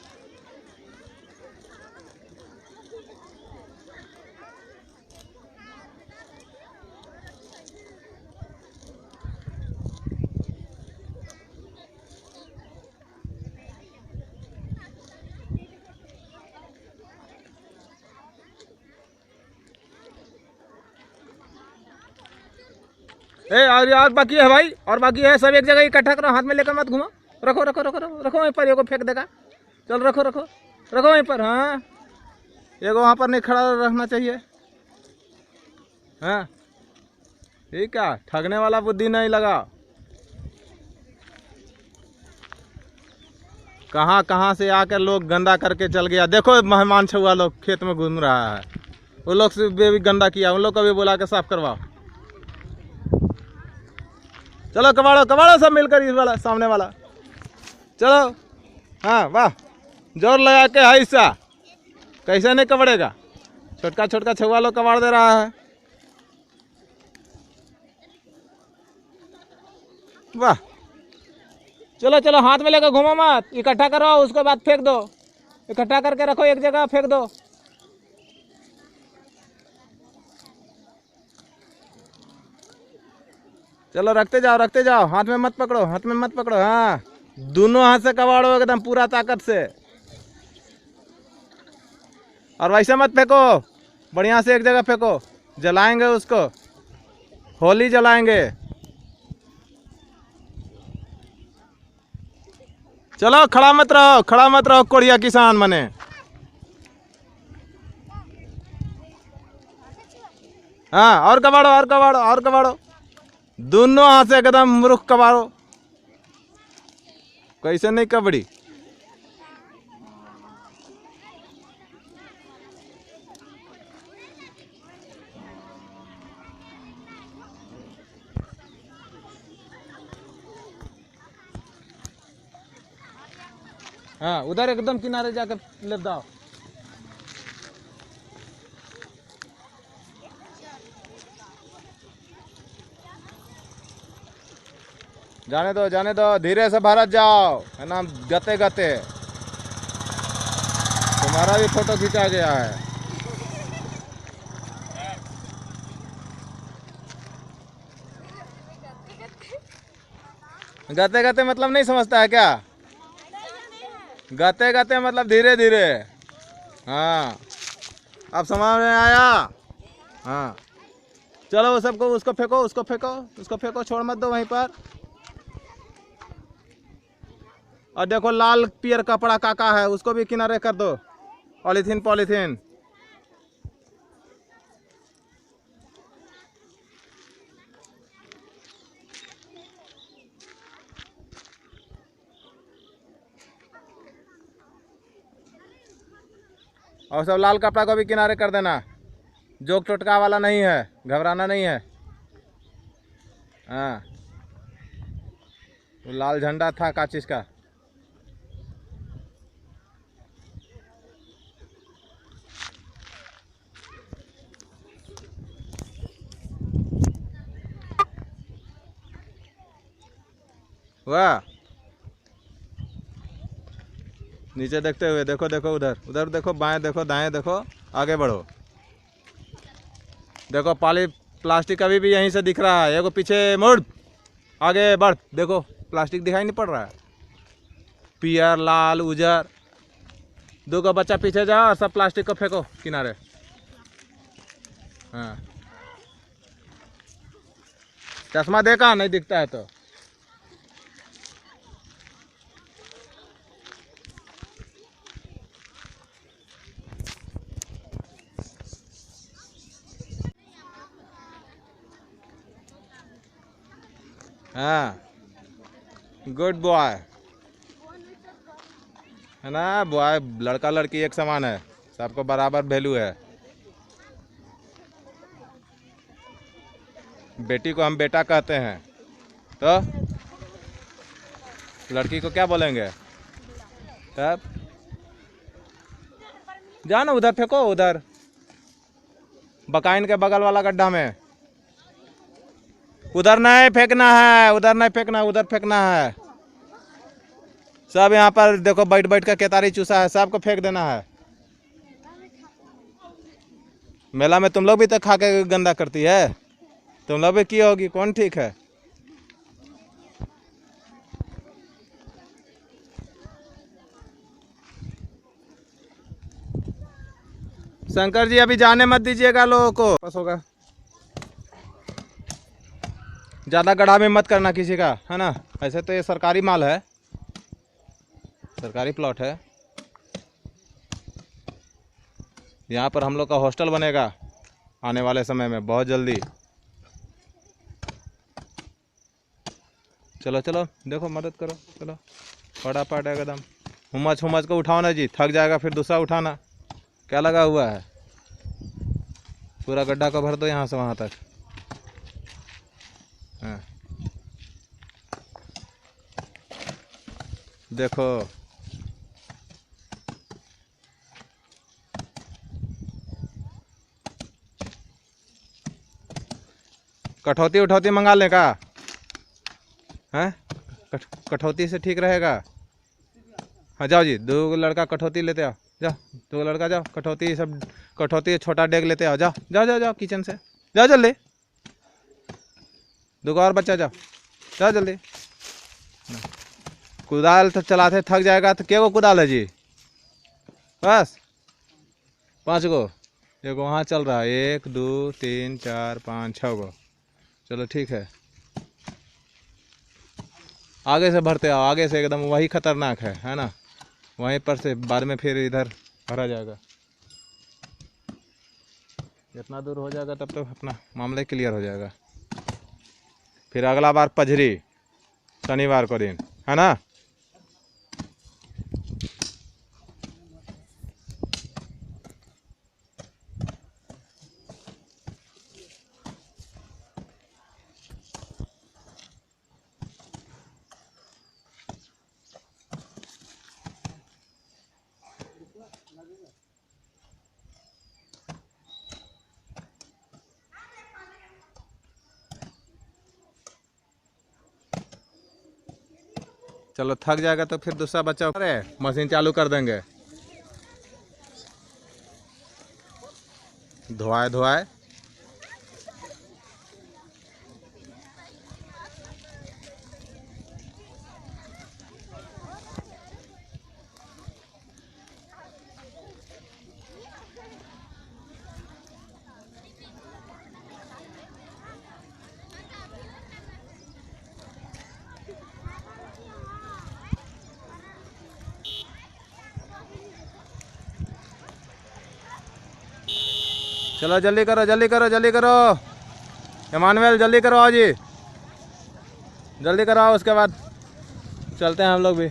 और बाकी है भाई, और बाकी है। सब एक जगह इकट्ठा करो, हाथ में लेकर मत घुमा। रखो रखो रखो रखो रखो वहीं पर, एगो फेंक देगा। चल रखो रखो रखो वहीं पर। हाँ, एगो वहाँ पर नहीं खड़ा रखना चाहिए। हाँ ठीक है, ठगने वाला बुद्धि नहीं लगा। कहाँ कहाँ से आकर लोग गंदा करके चल गया। देखो मेहमान छुआ लोग खेत में घूम रहा है, वो लोग से भी गंदा किया, उन लोग को भी बुला के साफ करवाओ। चलो कबाड़ो कबाड़ो सब मिलकर, इस वाला सामने वाला। चलो हाँ वाह, जोर लगा के है हिस्सा। कैसे नहीं कबाड़ेगा, छोटका छोटका छुआ लोग कबाड़ दे रहा है। वाह, चलो चलो हाथ में लेकर घूमो मत, इकट्ठा करो उसके बाद फेंक दो। इकट्ठा करके रखो एक जगह, फेंक दो। चलो रखते जाओ, हाथ में मत पकड़ो, हाथ में मत पकड़ो। हाँ, दोनों हाथ से कबाड़ो एकदम पूरा ताकत से। और वैसे मत फेंको, बढ़िया से एक जगह फेंको। जलाएंगे उसको, होली जलाएंगे। चलो खड़ा मत रहो कोरिया किसान मने। हाँ, और कबाड़ो। दोनों हाथ से एकदम मुरुख कबाड़ो। कैसे नहीं कबड़ी। हाँ उधर एकदम किनारे जाकर ले दाओ। जाने दो धीरे से भरत जाओ है ना, गते गते। तुम्हारा भी फोटो खींचा गया है। गते गते मतलब नहीं समझता है क्या? गते गते मतलब धीरे धीरे। हाँ अब समझ में आया। हाँ चलो वो सबको उसको फेंको, उसको फेंको, उसको फेंको, छोड़ मत दो वहीं पर। और देखो लाल पियर कपड़ा काका है, उसको भी किनारे कर दो। Polythene polythene. और सब लाल कपड़ा को भी किनारे कर देना। जोक टोटका वाला नहीं है, घबराना नहीं है। हाँ लाल झंडा था का चीज का। वाह नीचे देखते हुए देखो, देखो उधर, उधर देखो, बाएं देखो, दाएं देखो, आगे बढ़ो। देखो प्लास्टिक अभी भी यहीं से दिख रहा है। देखो पीछे मुड़, आगे बढ़, देखो प्लास्टिक दिखाई नहीं पड़ रहा है। पियर लाल उजर। दो का बच्चा पीछे जाओ और सब प्लास्टिक को फेंको किनारे। हाँ चश्मा देखा नहीं दिखता है तो। हाँ गुड बॉय है ना। बॉय लड़का लड़की एक समान है, सबको बराबर वैल्यू है। बेटी को हम बेटा कहते हैं तो लड़की को क्या बोलेंगे तब? जाओ ना उधर फेंको, उधर बकाइन के बगल वाला गड्ढा में। उधर नहीं फेंकना है, उधर नहीं फेंकना, उधर फेंकना है। सब यहाँ पर देखो बैठ बैठ कर केतारी चूसा है, सबको फेंक देना है। मेला में तुम लोग भी तो खा के गंदा करती है, तुम लोग भी की होगी, कौन ठीक है? शंकर जी अभी जाने मत दीजिएगा लोगों को, बस होगा। ज्यादा गड्ढा में मत करना किसी का, है ना। ऐसे तो ये सरकारी माल है, सरकारी प्लॉट है। यहाँ पर हम लोग का हॉस्टल बनेगा आने वाले समय में बहुत जल्दी। चलो चलो देखो मदद करो, चलो फटाफट एकदम। हुमच हुमच को उठाओ ना जी, थक जाएगा फिर दूसरा उठाना। क्या लगा हुआ है? पूरा गड्ढा को भर दो यहाँ से वहाँ तक। हाँ देखो कठौती उठौती मंगा लें का है? कठौती से ठीक रहेगा। हाँ जाओ जी, दो लड़का कठौती लेते आओ, जाओ दो लड़का जाओ, कठौती सब, कठौती छोटा डेग लेते आओ, जाओ जाओ जाओ जाओ किचन से जाओ जल्दी। दो और बच्चा जाओ, जाओ जल्दी। कुदाल तो चलाते थक जाएगा तो क्या को कुदाल है जी? बस 5 गो। देखो वहाँ चल रहा है 1 2 3 4 5 6 गो। चलो ठीक है, आगे से भरते आओ, आगे से एकदम, वही खतरनाक है ना। वहीं पर से बाद में फिर इधर भरा जाएगा। जितना दूर हो जाएगा तब तो अपना मामला क्लियर हो जाएगा। फिर अगला बार पझरी शनिवार को दिन, है ना। चलो थक जाएगा तो फिर दूसरा बच्चा अरे मशीन चालू कर देंगे। धोआए धोआए चलो जल्दी करो जल्दी करो जल्दी करो। इमानुएल जल्दी करो आओ जी, जल्दी करो आओ, उसके बाद चलते हैं हम लोग भी।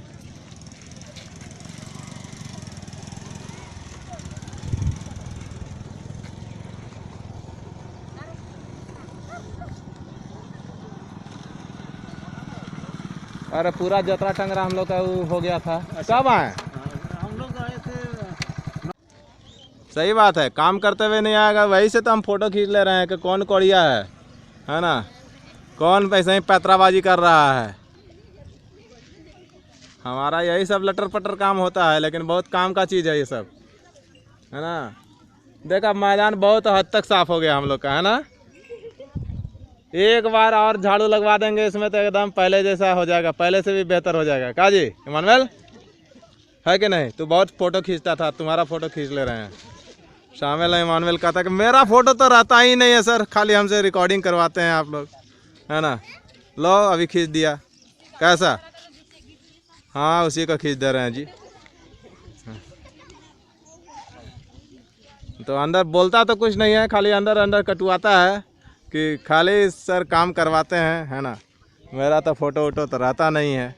अरे पूरा जतरा टंगरा हम लोग का वो हो गया था। कब आए? हम लोग आए थे। सही बात है, काम करते हुए नहीं आएगा, वही से तो हम फोटो खींच ले रहे हैं कि कौन कोड़िया है ना, कौन पैसे ही पैतराबाजी कर रहा है। हमारा यही सब लटर पटर काम होता है, लेकिन बहुत काम का चीज़ है ये सब, है ना। देखा मैदान बहुत हद तक साफ हो गया हम लोग का, है ना। एक बार और झाड़ू लगवा देंगे इसमें तो एकदम पहले जैसा हो जाएगा, पहले से भी बेहतर हो जाएगा। का जी इमानुएल है कि नहीं? तू बहुत फोटो खींचता था, तुम्हारा फोटो खींच ले रहे हैं। शामिल है इमानुएल कहता कि मेरा फोटो तो रहता ही नहीं है सर, खाली हमसे रिकॉर्डिंग करवाते हैं आप लोग, है ना। लो अभी खींच दिया, कैसा? हाँ उसी को खींच दे रहे हैं जी। तो अंदर बोलता तो कुछ नहीं है, खाली अंदर अंदर कटवाता है कि खाली सर काम करवाते हैं, है ना। मेरा तो फोटो वोटो तो रहता नहीं है,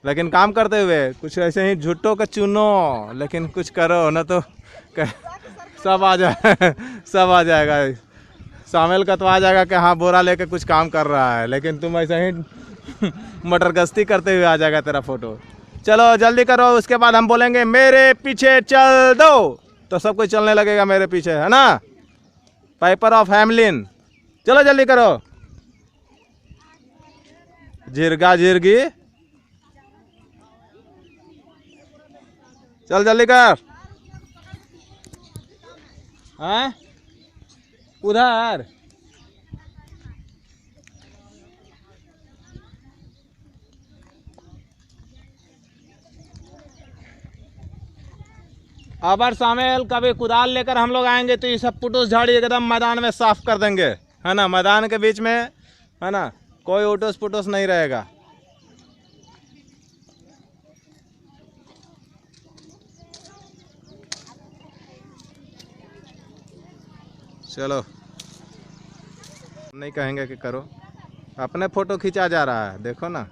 लेकिन काम करते हुए कुछ ऐसे ही झूठों का चुनो, लेकिन कुछ करो ना तो सब आ जाए सब आ जाएगा। शामिल का तो आ जाएगा कि हाँ बोरा लेके कुछ काम कर रहा है, लेकिन तुम ऐसे ही मटर गश्ती करते हुए आ जाएगा तेरा फोटो। चलो जल्दी करो, उसके बाद हम बोलेंगे मेरे पीछे चल दो, तो सब कुछ चलने लगेगा मेरे पीछे, है ना। पाइपर ऑफ हैमलिन, चलो जल्दी करो। झिरगा झिरगी, चल जल्दी कर। हाँ उधर अबर शामिल कभी कुदाल लेकर हम लोग आएंगे तो ये सब पुटुस झाड़ी एकदम मैदान में साफ कर देंगे, है ना। मैदान के बीच में, है ना, कोई उटुस पुटुस नहीं रहेगा। चलो नहीं कहेंगे कि करो, अपने फोटो खींचा जा रहा है, देखो ना।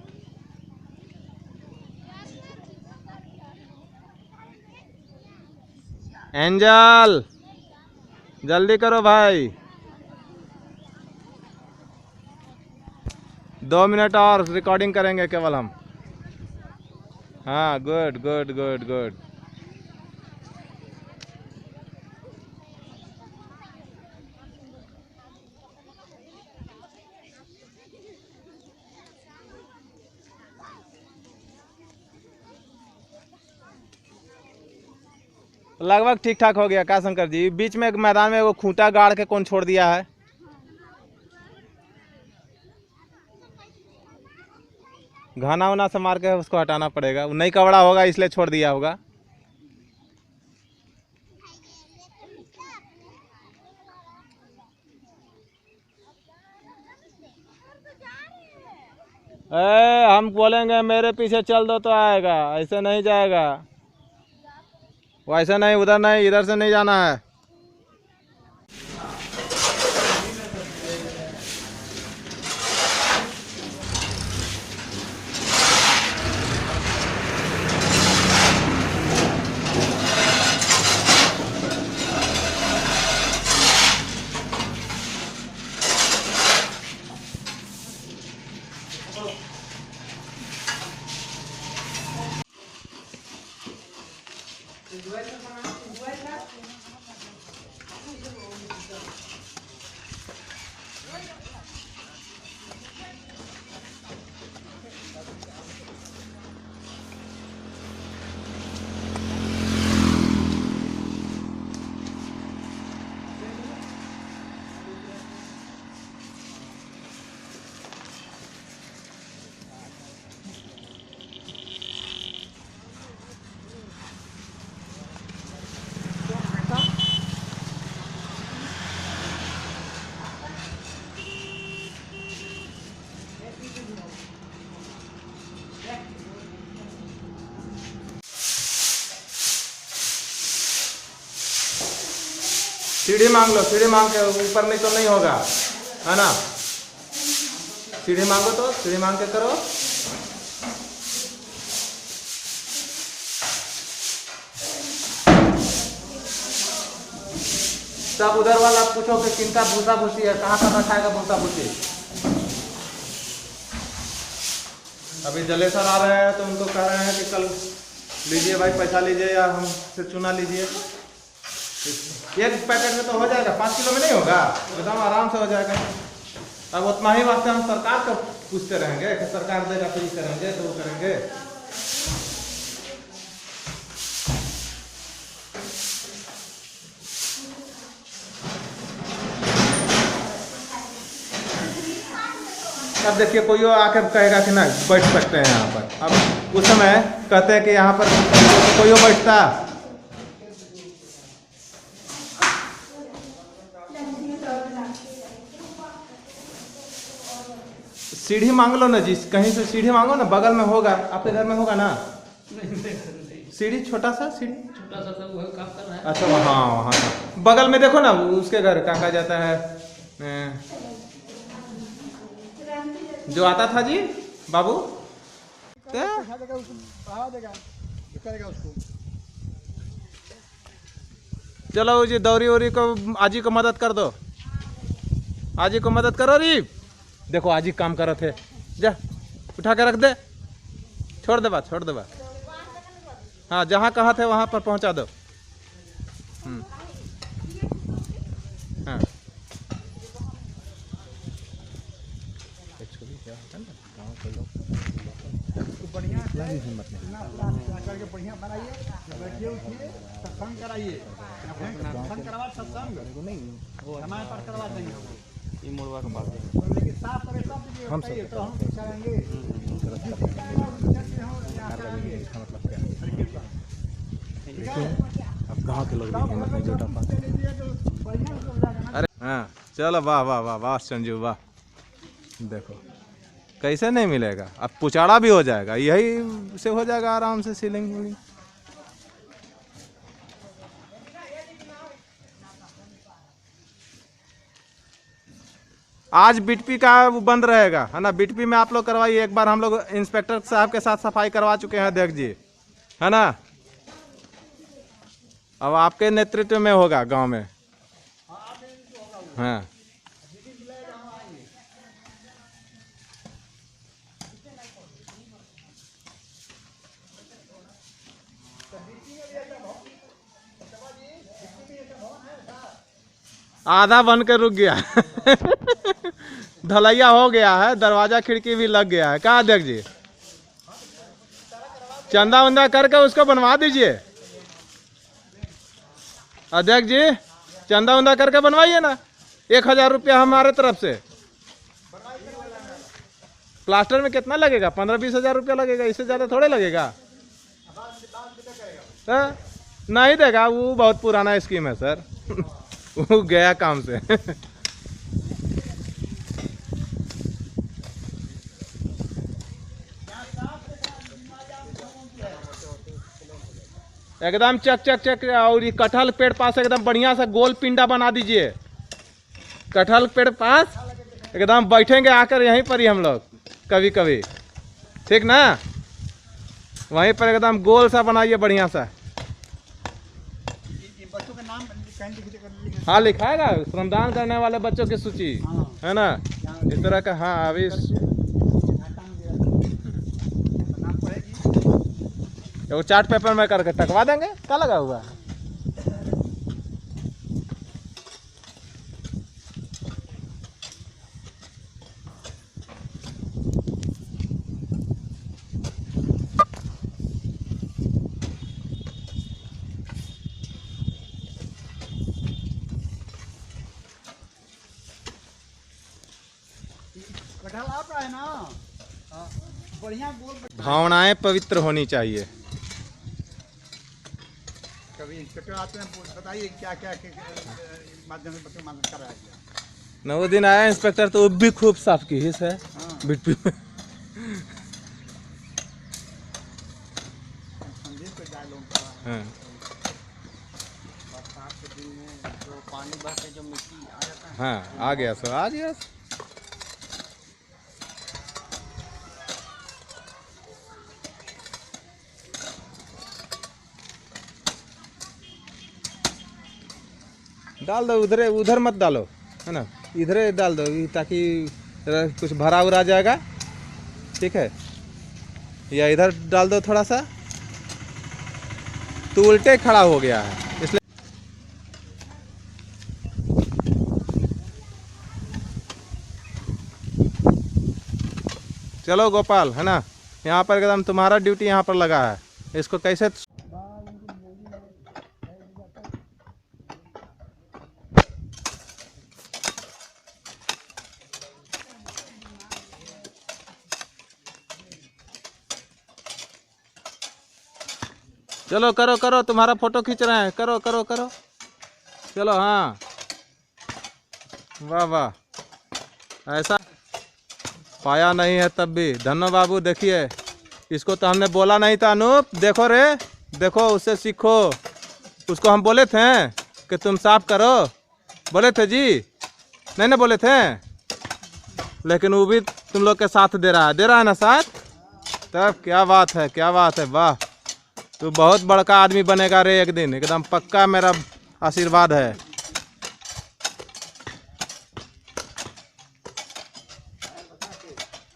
एंजल जल्दी करो भाई, 2 मिनट और रिकॉर्डिंग करेंगे केवल हम। हाँ गुड गुड गुड गुड। लगभग ठीक ठाक हो गया का शंकर जी। बीच में मैदान में वो खूंटा गाड़ के कौन छोड़ दिया है? घाना उना से मार के उसको हटाना पड़ेगा, वो नहीं कवड़ा होगा इसलिए छोड़ दिया होगा। हम बोलेंगे मेरे पीछे चल दो तो आएगा, ऐसे नहीं जाएगा। वैसे नहीं, उधर नहीं, इधर से नहीं जाना है। सीढ़ी मांग लो, सीढ़ी मांग के ऊपर नहीं तो नहीं होगा, है ना। सीढ़ी मांगो तो सीढ़ी मांग के करो। सब उधर वाला पूछो कि किनका भूसा भूसी है, कहाँ का रखाएगा भूसा भूसी। अभी जलेसर आ रहे हैं तो उनको कह रहे हैं कि कल लीजिए भाई, पैसा लीजिए या हमसे चुना लीजिए। एक पैकेट में तो हो जाएगा, 5 किलो में नहीं होगा, एकदम आराम से हो जाएगा। अब उतना ही वास्ते हम सरकार को पूछते रहेंगे कि सरकार देगा तो ये करेंगे तो वो करेंगे। अब देखिए कोई आके कहेगा कि नहीं बैठ सकते हैं यहाँ पर। अब उस समय कहते हैं कि यहाँ पर कोई बैठता। सीढ़ी मांग लो ना जी, कहीं से सीढ़ी मांगो ना, बगल में होगा, आपके घर में होगा ना सीढ़ी, छोटा सा सीढ़ी, छोटा सा वो काम कर रहा है। अच्छा हाँ हाँ, बगल में देखो ना, उसके घर क्या कहा जाता है जो आता था जी बाबू, चलो जी दौरी वोरी को आजी को मदद कर दो, आजी को मदद करो री। देखो आजी काम कर रहे थे, जा उठा के रख दे, छोड़ दे बात, छोड़ दे बात। हाँ जहाँ कहा थे वहाँ पर पहुँचा दो। हाँ बढ़िया बनाइए, बैठिए उठिए, सत्संग कराइए, सत्संग करवा, सत्संग समय पर करवा देंगे। ये मुड़वा के पास लेकिन साफ करे सब दीजिए, हम सब तो हम चलेंगे। अब गाँव के लोग भी जोटा पास। अरे हाँ चलो, वाह वाह वाह वाह संजू वाह, देखो कैसे नहीं मिलेगा। अब पुचाड़ा भी हो जाएगा, यही से हो जाएगा आराम से सीलिंग विलिंग। आज बीटीपी का बंद रहेगा, है ना। बीटीपी में आप लोग करवाइए, एक बार हम लोग इंस्पेक्टर साहब के साथ सफाई करवा चुके हैं, देख जी, है ना। अब आपके नेतृत्व में होगा गांव में। हाँ आधा बन के रुक गया ढलैया हो गया है, दरवाजा खिड़की भी लग गया है। कहाँ देख जी, चंदा वंदा करके उसको बनवा दीजिए। अध्यक्ष जी चंदा वंदा करके बनवाइए ना, 1000 रुपया हमारे तरफ से। प्लास्टर में कितना लगेगा? 15-20 हजार रुपया लगेगा, इससे ज़्यादा थोड़े लगेगा। तो नहीं देगा, वो बहुत पुराना स्कीम है सर वो गया काम से एकदम चक चक चक। और ये कटहल पेड़ पास एकदम बढ़िया सा गोल पिंडा बना दीजिए। कटहल पेड़ पास एकदम बैठेंगे आकर यहीं पर ही हम लोग कभी कभी, ठीक ना। वहीं पर एकदम गोल सा बनाइए बढ़िया सा। बच्चों के नाम हाँ लिखाएगा, श्रमदान करने वाले बच्चों की सूची, है ना, इस तरह का। हाँ अभी वो चार्ट पेपर में करके टकवा देंगे, क्या लगा हुआ है। कटहल आप रहा है ना। बढ़िया बोल। भावनाएं पवित्र होनी चाहिए। कभी इंस्पेक्टर आते हैं, बताइए क्या क्या के माध्यम से बच्चों मदद कराया गया। न वो दिन आया इंस्पेक्टर तो वो भी खूब साफ की हिस्स है बिट्टू में। संदीप पे डायलॉग का हाँ। बरसात के दिन में जो पानी बह के जो मिट्टी आ जाता है। हाँ, आ गया सर, आ गया। डाल दो उधर, उधर मत डालो, है ना, इधर डाल दो ताकि कुछ भरा उरा जाएगा, ठीक है। या इधर डाल दो थोड़ा सा, तो उल्टे खड़ा हो गया है इसलिए। चलो गोपाल, है ना, यहाँ पर एकदम तुम्हारा ड्यूटी यहाँ पर लगा है, इसको कैसे। चलो करो करो, तुम्हारा फोटो खींच रहे हैं, करो करो करो, चलो। हाँ, वाह वाह, ऐसा पाया नहीं है तब भी। धन्नो बाबू देखिए, इसको तो हमने बोला नहीं था। अनूप देखो रे, देखो उससे सीखो। उसको हम बोले थे कि तुम साफ करो, बोले थे जी, नहीं ना बोले थे, लेकिन वो भी तुम लोग के साथ दे रहा है ना साथ। तब क्या बात है, क्या बात है, वाह। तू बहुत बड़का आदमी बनेगा रे एक दिन, एकदम पक्का, मेरा आशीर्वाद है।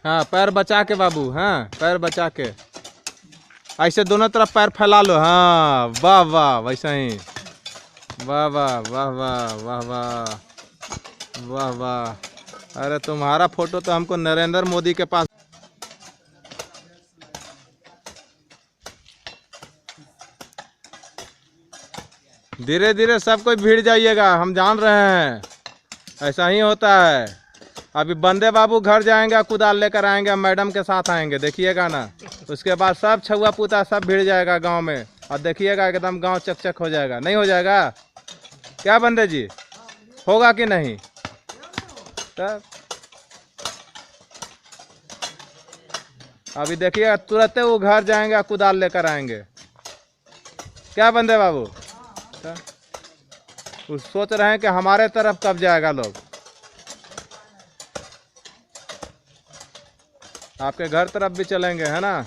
हाँ, पैर बचा के बाबू, हाँ पैर बचा के, ऐसे दोनों तरफ पैर फैला लो। हाँ, वाह वाह, वैसे ही, वाह वाह वाह वाह वाह वाह वाह वाह। अरे तुम्हारा फोटो तो हमको नरेंद्र मोदी के पास। धीरे धीरे सब कोई भीड़ जाइएगा, हम जान रहे हैं, ऐसा ही होता है। अभी बंदे बाबू घर जाएंगे, कुदाल लेकर आएंगे, मैडम के साथ आएंगे, देखिएगा ना। उसके बाद सब छुआ पुता सब भीड़ जाएगा गांव में, और देखिएगा एकदम गांव चकचक हो जाएगा। नहीं हो जाएगा क्या बंदे जी, होगा कि नहीं। तब अभी देखिएगा, तुरंत वो घर जाएंगे, कुदाल लेकर आएंगे। क्या बंदे बाबू, वो सोच रहे हैं कि हमारे तरफ कब जाएगा लोग। आपके घर तरफ भी चलेंगे, है ना।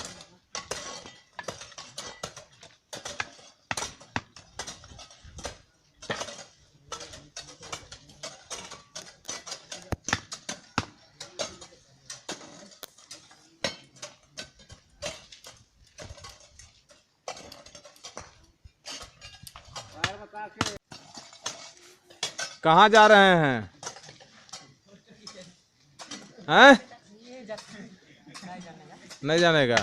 कहाँ जा रहे हैं, हैं? नहीं जाने का।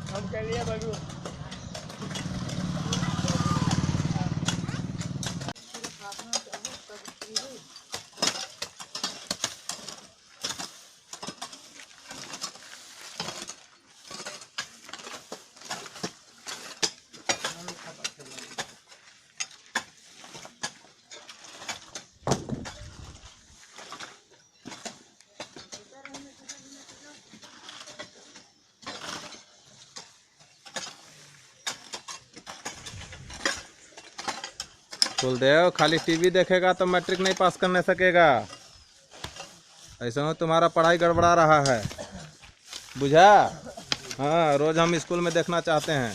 हम कह लिए बाबू। कुलदेव खाली टीवी देखेगा तो मैट्रिक नहीं पास करने सकेगा। ऐसा हो तुम्हारा पढ़ाई गड़बड़ा रहा है, बुझा? हाँ, रोज हम स्कूल में देखना चाहते हैं।